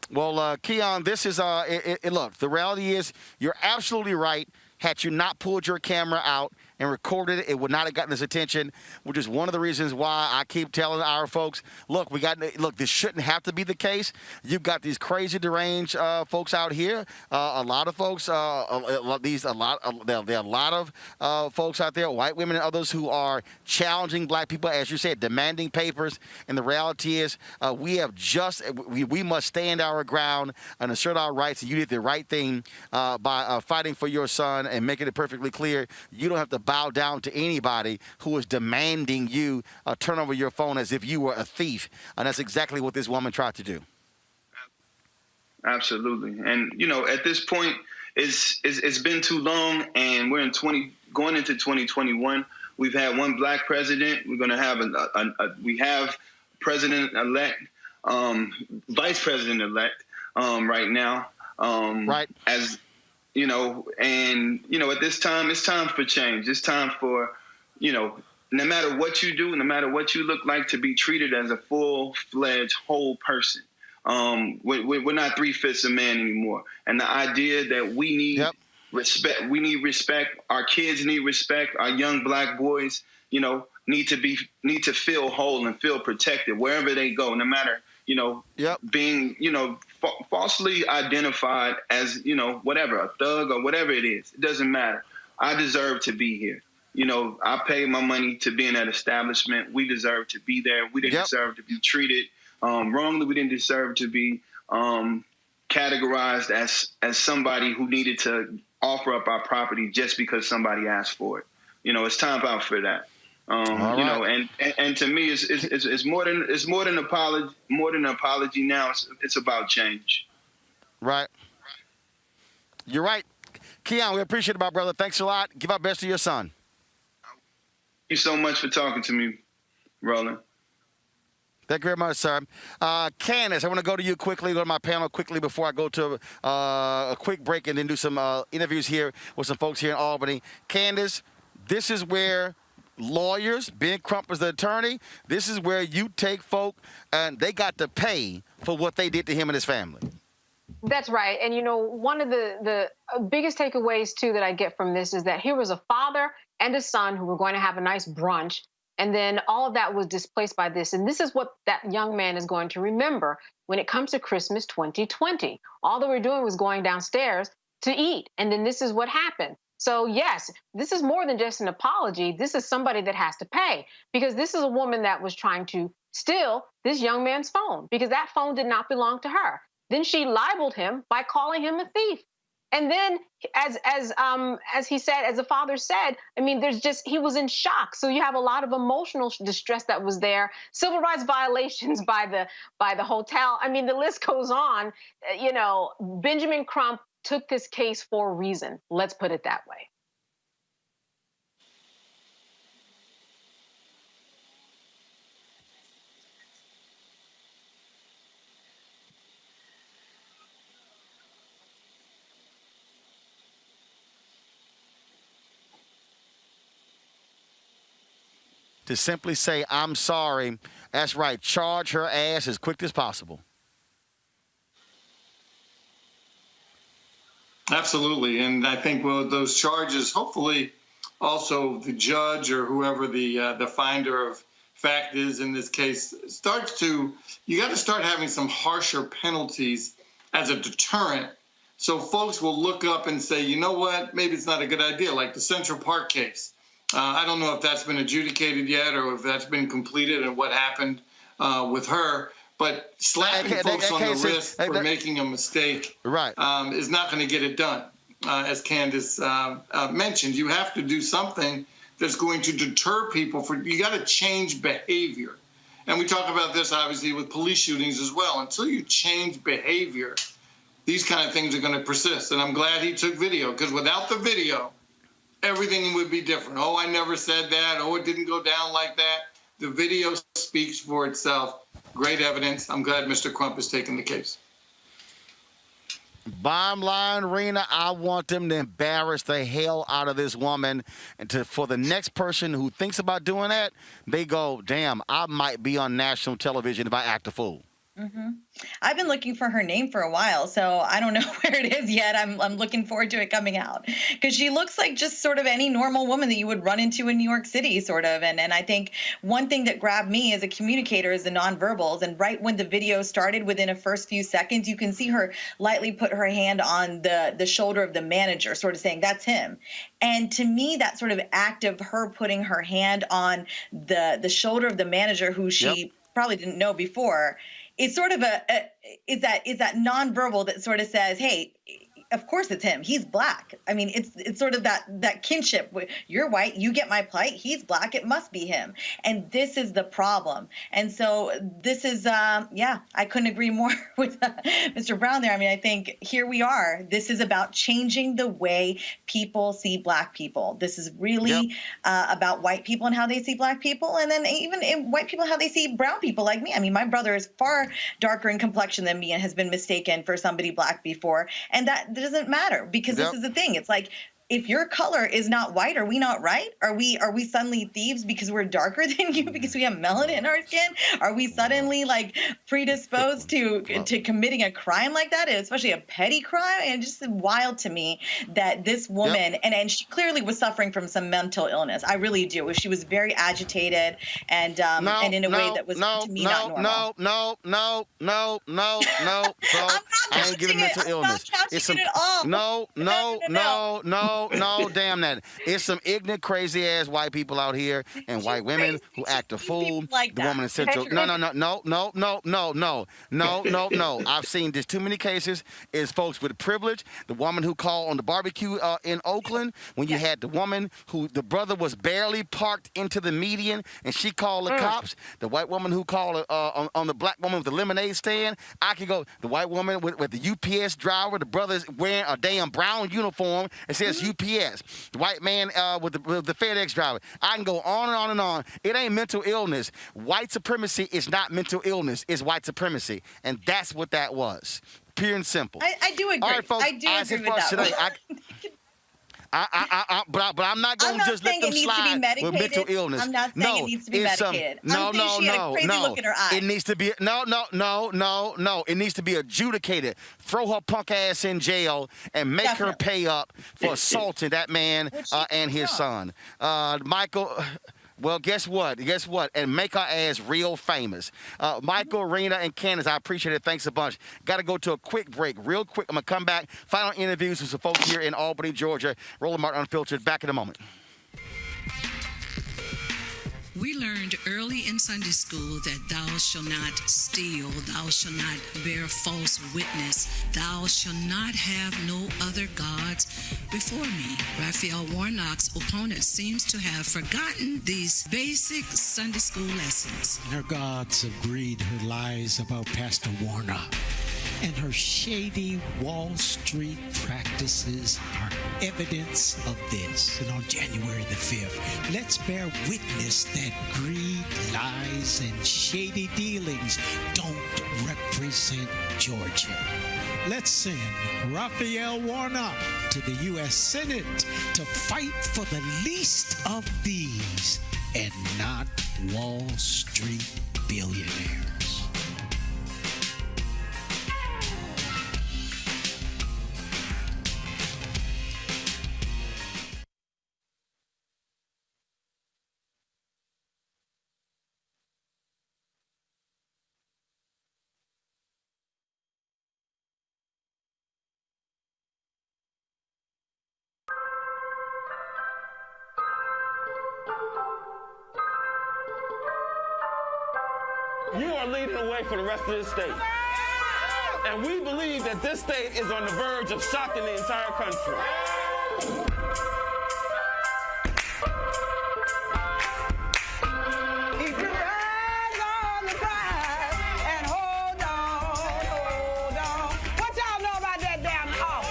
A: Well, Keon, this is look, the reality is you're absolutely right. Had you not pulled your camera out, and recorded it, it would not have gotten this attention, which is one of the reasons why I keep telling our folks, look, this shouldn't have to be the case. You've got these crazy deranged folks out here. A lot of folks, there are a lot of folks out there, white women and others, who are challenging black people, as you said, demanding papers. And the reality is, we must stand our ground and assert our rights. You did the right thing by fighting for your son and making it perfectly clear you don't have to bow down to anybody who is demanding you turn over your phone as if you were a thief. And that's exactly what this woman tried to do.
C: Absolutely. And, at this point, it's been too long, and we're going into 2021. We've had one black president. We're going to have we have president-elect, vice president-elect right now. Right. As at this time, it's time for change. It's time for, no matter what you do, no matter what you look like, to be treated as a full-fledged whole person. We're not 3/5 a man anymore. And the idea that we need respect, our kids need respect, our young black boys, need to feel whole and feel protected wherever they go, no matter, being, falsely identified as, whatever, a thug or whatever it is. It doesn't matter. I deserve to be here. I paid my money to be in that establishment. We deserve to be there. We didn't deserve to be treated wrongly. We didn't deserve to be categorized as somebody who needed to offer up our property just because somebody asked for it. It's time out for that. And to me, it's more than an apology now. It's about change.
A: Right. You're right. Keon, we appreciate it, my brother. Thanks a lot. Give our best to your son.
C: Thank you so much for talking to me, Roland.
A: Thank you very much, sir. Candace, I want to go to you quickly, go to my panel quickly before I go to a quick break and then do some interviews here with some folks here in Albany. Candace, this is where lawyers, Ben Crump is the attorney, this is where you take folk and they got to pay for what they did to him and his family.
G: That's right. And, one of the biggest takeaways, too, that I get from this is that here was a father and a son who were going to have a nice brunch. And then all of that was displaced by this. And this is what that young man is going to remember when it comes to Christmas 2020. All that we're doing was going downstairs to eat. And then this is what happened. So, yes, this is more than just an apology. This is somebody that has to pay, because this is a woman that was trying to steal this young man's phone because that phone did not belong to her. Then she libeled him by calling him a thief. And then, as he said, as the father said, I mean, he was in shock. So you have a lot of emotional distress that was there. Civil rights violations by the hotel. I mean, the list goes on. Benjamin Crump took this case for a reason. Let's put it that way.
A: To simply say, I'm sorry, that's right, charge her ass as quick as possible.
E: Absolutely. And I think those charges, hopefully also the judge or whoever the finder of fact is in this case you got to start having some harsher penalties as a deterrent. So folks will look up and say, you know what, maybe it's not a good idea, like the Central Park case. I don't know if that's been adjudicated yet or if that's been completed and what happened with her. But slapping folks on the wrist for making a mistake is not going to get it done. As Candace mentioned, you have to do something that's going to deter people. You got to change behavior. And we talk about this, obviously, with police shootings as well. Until you change behavior, these kind of things are going to persist. And I'm glad he took video, because without the video, everything would be different. Oh, I never said that. Oh, it didn't go down like that. The video speaks for itself. Great evidence. I'm glad Mr. Crump is taking the case.
A: Bottom line, Rena, I want them to embarrass the hell out of this woman. And for the next person who thinks about doing that, they go, damn, I might be on national television if I act a fool.
F: I've been looking for her name for a while, so I don't know where it is yet. I'm looking forward to it coming out because she looks like just sort of any normal woman that you would run into in New York City, sort of. And I think one thing that grabbed me as a communicator is the nonverbals. And right when the video started, within a first few seconds, you can see her lightly put her hand on the shoulder of the manager, sort of saying, "That's him." And to me, that sort of act of her putting her hand on the shoulder of the manager, who she probably didn't know before, it's sort of is that nonverbal that sort of says, hey, of course it's him. He's black. I mean, it's sort of that kinship. You're white, you get my plight. He's black. It must be him. And this is the problem. And so this is, I couldn't agree more with Mr. Brown there. I mean, I think here we are. This is about changing the way people see black people. This is really about white people and how they see black people. And then even white people, how they see brown people like me. I mean, my brother is far darker in complexion than me and has been mistaken for somebody black before. And that doesn't matter because this is the thing. It's like, if your color is not white, are we not right? Are we suddenly thieves because we're darker than you because we have melanin in our skin? Are we suddenly like predisposed to committing a crime like that, especially a petty crime? And it's just wild to me that this woman, and she clearly was suffering from some mental illness. I really do. She was very agitated and in a way that was to me not normal.
A: No. I ain't giving mental illness.
F: It's some,
A: No, damn that. It's some ignorant, crazy ass white people out here and white women who act a fool.
F: Like
A: the woman in Central. No. I've seen this too many cases. Is folks with privilege. The woman who called on the barbecue in Oakland when you had the woman who the brother was barely parked into the median and she called the cops. The white woman who called on the black woman with the lemonade stand. I could go. The white woman with the UPS driver. The brother's wearing a damn brown uniform. It says UPS. The white man with the FedEx driver. I can go on and on and on. It ain't mental illness. White supremacy is not mental illness. It's white supremacy. And that's what that was. Pure and simple.
F: I do agree.
A: All right, folks.
F: I do agree with that.
A: Today, but I'm not going to just let them slide with mental illness.
F: I'm not saying it needs to be medicated. I'm saying she had a crazy look in her eye.
A: It needs to be no. It needs to be adjudicated. Throw her punk ass in jail and make her pay up for assaulting that man and his son. Michael. Well, guess what? And make our ass real famous. Michael, Rena, and Candace, I appreciate it. Thanks a bunch. Got to go to a quick break. Real quick, I'm going to come back. Final interviews with some folks here in Albany, Georgia. Roland Martin Unfiltered. Back in a moment.
D: We learned early in Sunday school that thou shalt not steal, thou shalt not bear false witness, thou shalt not have no other gods before me. Raphael Warnock's opponent seems to have forgotten these basic Sunday school lessons.
H: Her gods of greed, her lies about Pastor Warnock, and her shady Wall Street practices are evidence of this. And on January the 5th, let's bear witness that greed, lies, and shady dealings don't represent Georgia. Let's send Raphael Warnock to the U.S. Senate to fight for the least of these and not Wall Street billionaires.
O: You are leading the way for the rest of this state. And we believe that this state is on the verge of shocking the entire country.
N: Keep your eyes on the prize and hold on. What y'all know about that down the hall?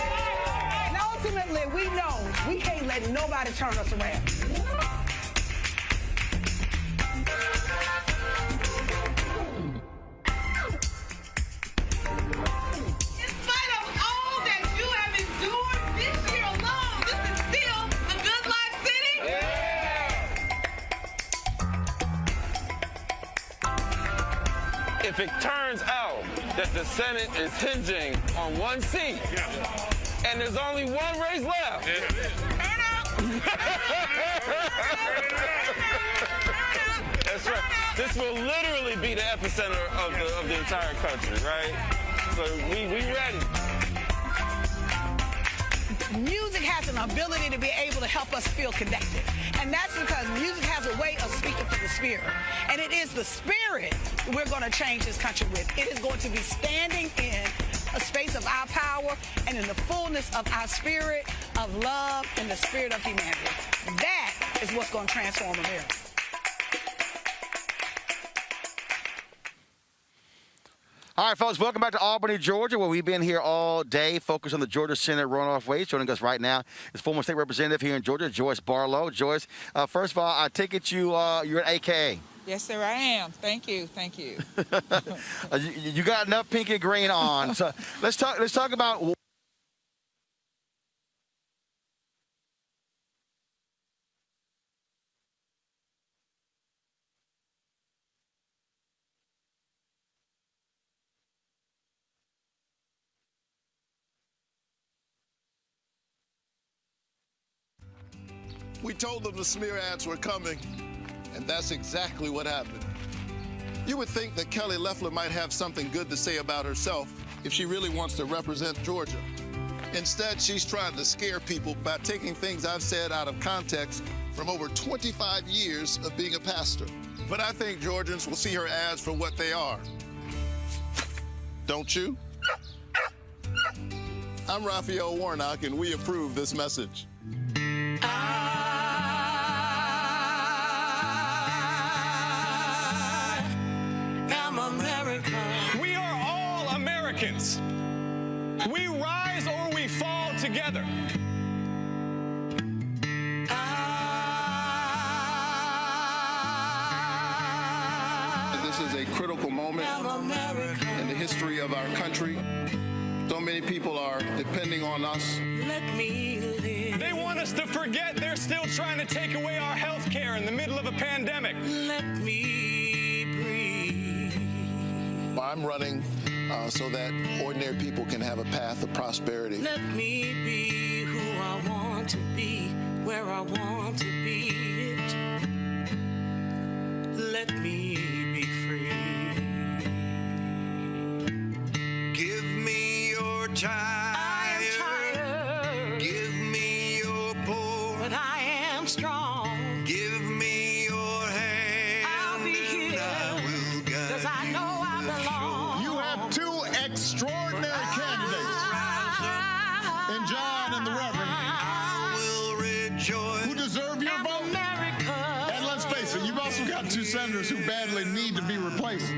N: And ultimately, we know we can't let nobody turn us around.
O: if it turns out that the Senate is hinging on one seat and there's only one race left, that's right. This will literally be the epicenter of the entire country, right? So we ready.
N: Music has an ability to be able to help us feel connected. And that's because music has a way of speaking to the spirit. And it is the spirit we're going to change this country with. It is going to be standing in a space of our power and in the fullness of our spirit of love and the spirit of humanity. That is what's going to transform America.
A: All right, folks, welcome back to Albany, Georgia, where we've been here all day, focused on the Georgia Senate runoff race. Joining us right now is former state representative here in Georgia, Joyce Barlow. Joyce, first of all, I take it you're an AKA.
J: Yes, sir, I am. Thank you. Thank you.
A: You got enough pink and green on. So let's talk about.
T: We told them the smear ads were coming, and that's exactly what happened. You would think that Kelly Loeffler might have something good to say about herself if she really wants to represent Georgia. Instead, she's trying to scare people by taking things I've said out of context from over 25 years of being a pastor. But I think Georgians will see her ads for what they are. Don't you? I'm Raphael Warnock, and we approve this message.
K: We are all Americans. We rise or we fall together.
T: This is a critical moment in the history of our country. So many people are depending on us.
K: They want us to forget they're still trying to take away our health care in the middle of a pandemic.
T: I'm running so that ordinary people can have a path of prosperity.
W: Let me be who I want to be, where I want to be it. Let me be free.
X: Give me your time.
W: I am tired.
X: Give me your pull.
W: But I am strong.
X: Give me your hand.
W: I'll be here.
X: I will guide
W: 'Cause I know I belong.
Y: You have two extraordinary candidates in John and the Reverend who deserve your vote. And let's face it, you've also got two senators who badly need to be replaced.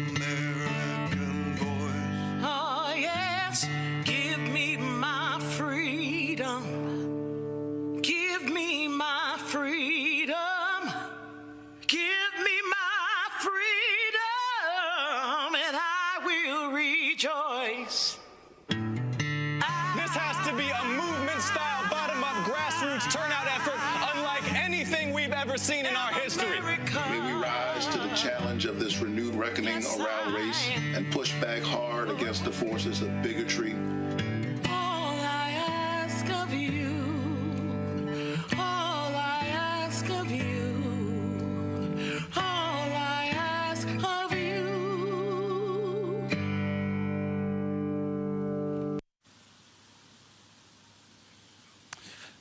W: Oh, yes. Give me my freedom. Give me my freedom. Give me my freedom, and I will rejoice.
K: This has to be a movement-style, bottom-up, grassroots turnout effort unlike anything we've ever seen in our history.
T: May we rise to the challenge of this renewed reckoning around race and push back hard against the forces of bigotry.
W: All I ask of you, all I ask of you, all I ask of you.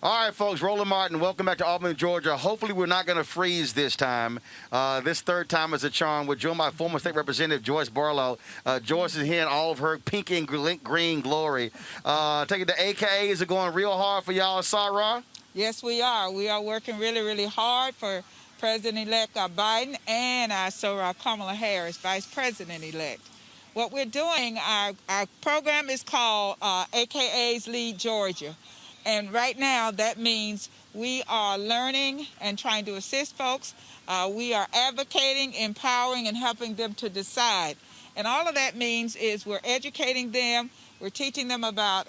A: All right, folks, Roland Martin, welcome back to Albany, Georgia. Hopefully we're not going to freeze this time. This third time is a charm. We're joined by former state representative Joyce Barlow. Joyce is here in all of her pink and green glory. Take it the AKAs are going real hard for y'all, Sarah.
J: Yes, we are. We are working really, really hard for President-elect Biden and our Kamala Harris, Vice President-elect. What we're doing, our program is called AKAs Lead Georgia. And right now, that means we are learning and trying to assist folks. We are advocating, empowering, and helping them to decide. And all of that means is we're educating them. We're teaching them about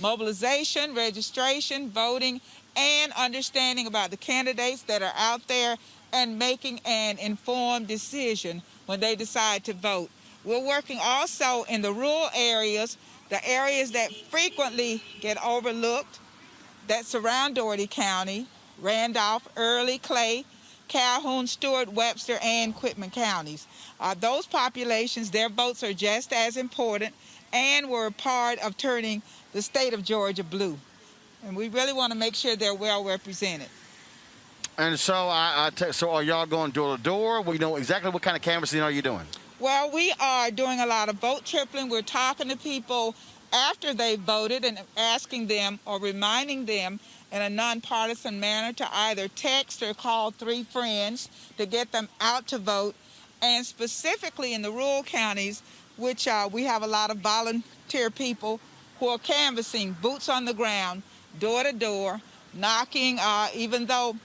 J: mobilization, registration, voting, and understanding about the candidates that are out there and making an informed decision when they decide to vote. We're working also in the rural areas, the areas that frequently get overlooked, that surround Dougherty County, Randolph, Early, Clay, Calhoun, Stewart, Webster, and Quitman counties. Those populations, their votes are just as important and were part of turning the state of Georgia blue. And we really want to make sure they're well represented.
A: And so, so are y'all going door to door? We know exactly what kind of canvassing are you doing?
J: Well, we are doing a lot of vote tripling. We're talking to people after they voted and asking them or reminding them in a nonpartisan manner to either text or call 3 friends to get them out to vote. And specifically in the rural counties, which we have a lot of volunteer people who are canvassing, boots on the ground, door to door, knocking, even though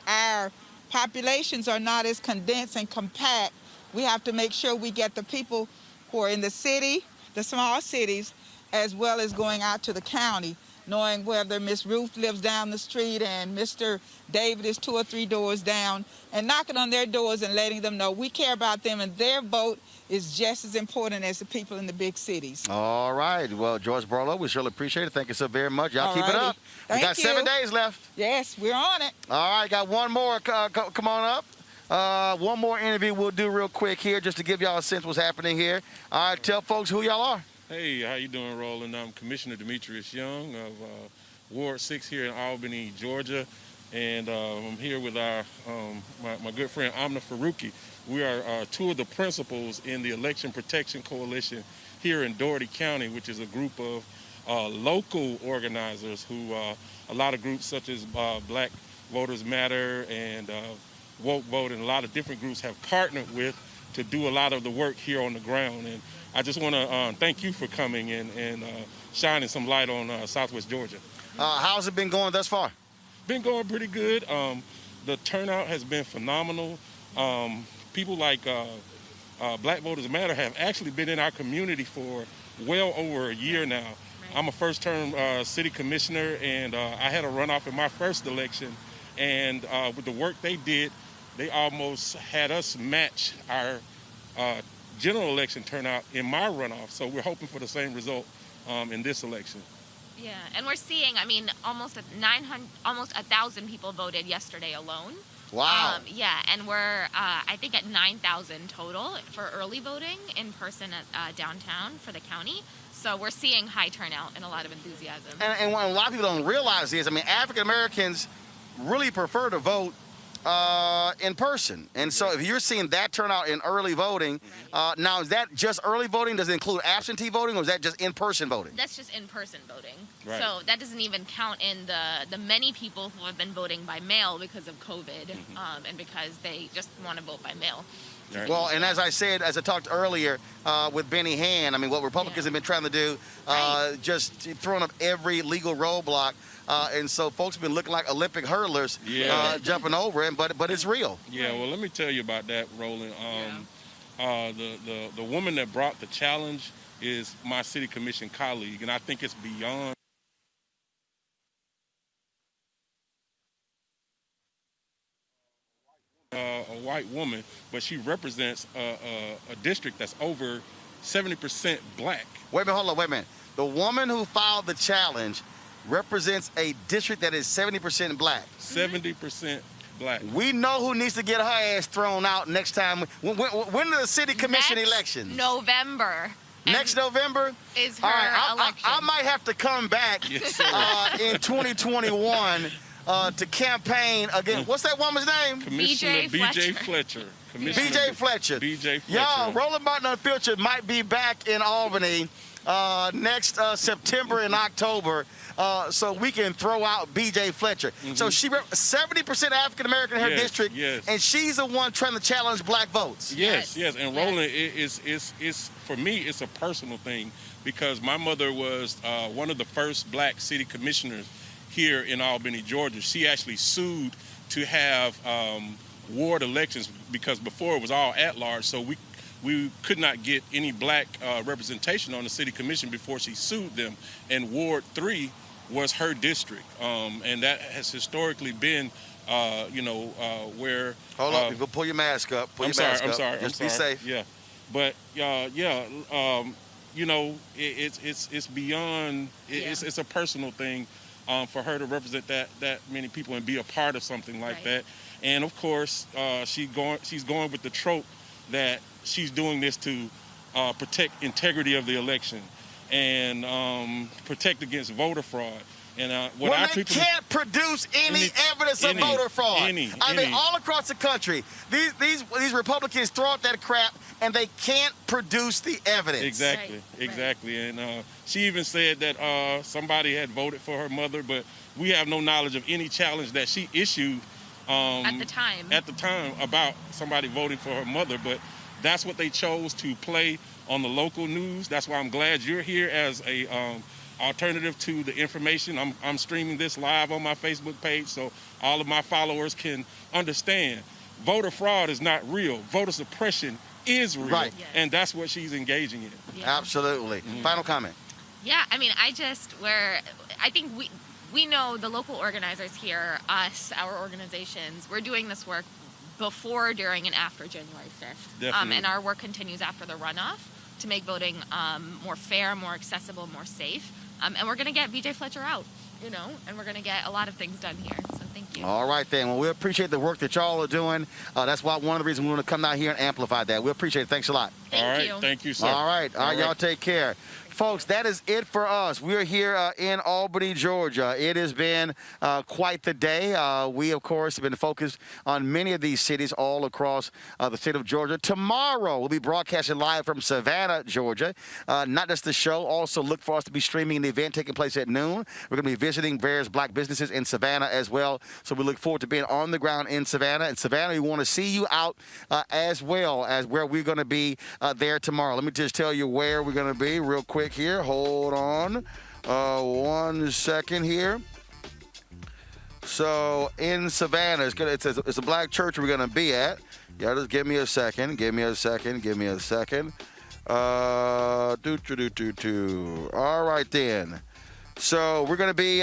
J: our populations are not as condensed and compact, we have to make sure we get the people who are in the city, the small cities, as well as going out to the county, knowing whether Miss Ruth lives down the street and Mr. David is 2 or 3 doors down, and knocking on their doors and letting them know we care about them and their vote is just as important as the people in the big cities.
A: All right. Well, Joyce Barlow, we surely appreciate it. Thank you so very much. Y'all keep it up. We got 7 days left.
J: Yes, we're on it.
A: All right, got one more. Come on up. One more interview we'll do real quick here just to give y'all a sense what's happening here. All right, tell folks who y'all are.
M: Hey, how you doing, Roland? I'm Commissioner Demetrius Young of Ward 6 here in Albany, Georgia. And I'm here with my good friend Amna Faruqi. We are 2 of the principals in the Election Protection Coalition here in Dougherty County, which is a group of local organizers who, a lot of groups such as Black Voters Matter and Woke Vote and a lot of different groups have partnered with to do a lot of the work here on the ground. And I just want to thank you for coming and shining some light on Southwest Georgia.
A: How's it been going thus far?
M: Been going pretty good. The turnout has been phenomenal. People like Black Voters Matter have actually been in our community for well over a year now. Right. I'm a first-term city commissioner, and I had a runoff in my first election. And with the work they did, they almost had us match our general election turnout in my runoff. So we're hoping for the same result in this election.
P: Yeah, and we're seeing, I mean, almost 1,000 people voted yesterday alone.
A: Wow.
P: Yeah, and we're, I think, at 9,000 total for early voting in person at downtown for the county. So we're seeing high turnout and a lot of enthusiasm.
A: And what a lot of people don't realize is, I mean, African Americans really prefer to vote in person. And so if you're seeing that turnout in early voting, now is that just early voting? Does it include absentee voting, or is that just in-person voting?
P: That's just in-person voting.
A: Right.
P: So that doesn't even count in the many people who have been voting by mail because of COVID and because they just want to vote by mail.
A: Right. Well, and as I said, as I talked earlier with Benny Hand, I mean, what Republicans have been trying to do, just throwing up every legal roadblock. And so folks have been looking like Olympic hurlers jumping over it, but it's real.
M: Yeah, well, let me tell you about that, Roland. The woman that brought the challenge is my city commission colleague, and I think it's beyond a white woman, but she represents a district that's over 70% black.
A: Wait a minute. The woman who filed the challenge represents a district that is 70% black.
M: 70% black.
A: We know who needs to get her ass thrown out next time. When are the city commission elections?
P: November.
A: Next November?
P: Is her election.
A: I might have to come back in 2021 to campaign again. What's that woman's name?
M: Commissioner B.J. Fletcher.
A: B.J. Fletcher. Y'all, Roland Martin Unfiltered might be back in Albany next September and October, so we can throw out B.J. Fletcher. So she 70% African American in her district, and she's the one trying to challenge black votes.
M: Yes. And Roland, is for me, it's a personal thing because my mother was one of the first black city commissioners here in Albany, Georgia. She actually sued to have ward elections because before it was all at large, so we could not get any black representation on the city commission before she sued them. And Ward 3 was her district. And that has historically been, where...
A: Hold on, pull your mask up. I'm sorry.
M: Just be safe. Yeah. But you know, it's beyond. It's a personal thing for her to represent that many people and be a part of something like that. And of course, she's going with the trope that she's doing this to protect integrity of the election and protect against voter fraud. And
A: when they can't produce any evidence of voter fraud. I mean, all across the country, these Republicans throw out that crap, and they can't produce the evidence.
M: Exactly. And she even said that somebody had voted for her mother, but we have no knowledge of any challenge that she issued
P: at the time
M: about somebody voting for her mother. But that's what they chose to play on the local news. That's why I'm glad you're here as a alternative to the information. I'm streaming this live on my Facebook page so all of my followers can understand. Voter fraud is not real. Voter suppression is real.
A: Right.
M: And that's what she's engaging in.
P: Yeah.
A: Absolutely. Final comment.
P: Yeah, I mean, I think we know the local organizers here, us, our organizations, we're doing this work before, during, and after January 5th.
M: Definitely.
P: And our work continues after the runoff to make voting more fair, more accessible, more safe. And we're going to get VJ Fletcher out, and we're going to get a lot of things done here. So thank you.
A: All right, then. Well, we appreciate the work that y'all are doing. That's why one of the reasons we want to come out here and amplify that. We appreciate it. Thanks a lot.
P: Thank you.
M: Thank you, sir.
A: All right, y'all take care. Folks, that is it for us. We're here in Albany, Georgia. It has been quite the day. We, of course, have been focused on many of these cities all across the state of Georgia. Tomorrow, we'll be broadcasting live from Savannah, Georgia. Not just the show, also look for us to be streaming the event taking place at noon. We're going to be visiting various black businesses in Savannah as well. So we look forward to being on the ground in Savannah. And Savannah, we want to see you out as well as where we're going to be there tomorrow. Let me just tell you where we're going to be real quick here. Hold on 1 second here. So in Savannah, it's a black church we're going to be at. Yeah, just give me a second. All right, then. So we're going to be,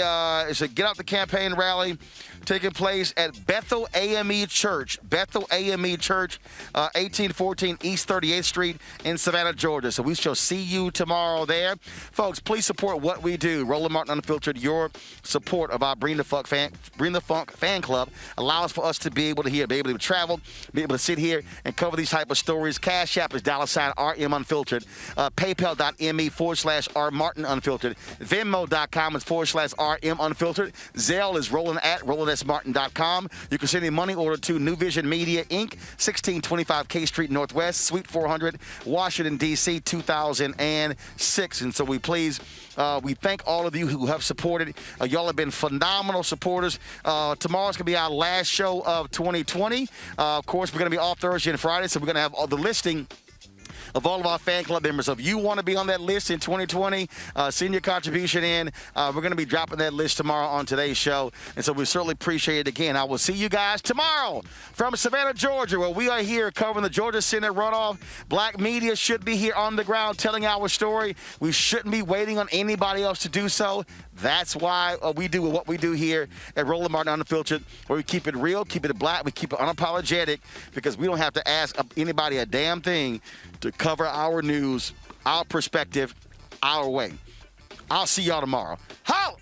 A: it's a Get Out the Campaign rally taking place at Bethel AME Church. Bethel AME Church, 1814 East 38th Street in Savannah, Georgia. So we shall see you tomorrow there. Folks, please support what we do. Roland Martin Unfiltered, your support of our Bring the Funk fan club allows for us to be able to travel, be able to sit here and cover these type of stories. Cash App is $RM Unfiltered. PayPal.me/R Martin Unfiltered. Venmo.com is /RM Unfiltered. Zelle is Roland@RolandSMartin.com. You can send a money order to New Vision Media, Inc., 1625 K Street Northwest, Suite 400, Washington, D.C., 2006. And so we thank all of you who have supported. Y'all have been phenomenal supporters. Tomorrow's going to be our last show of 2020. Of course, we're going to be off Thursday and Friday, so we're going to have all the listing of all of our fan club members. So if you want to be on that list in 2020, send your contribution in. We're going to be dropping that list tomorrow on today's show. And so we certainly appreciate it again. I will see you guys tomorrow from Savannah, Georgia, where we are here covering the Georgia Senate runoff. Black media should be here on the ground telling our story. We shouldn't be waiting on anybody else to do so. That's why we do what we do here at Roland Martin Unfiltered, where we keep it real, keep it black, we keep it unapologetic, because we don't have to ask anybody a damn thing to cover our news, our perspective, our way. I'll see y'all tomorrow. Holla!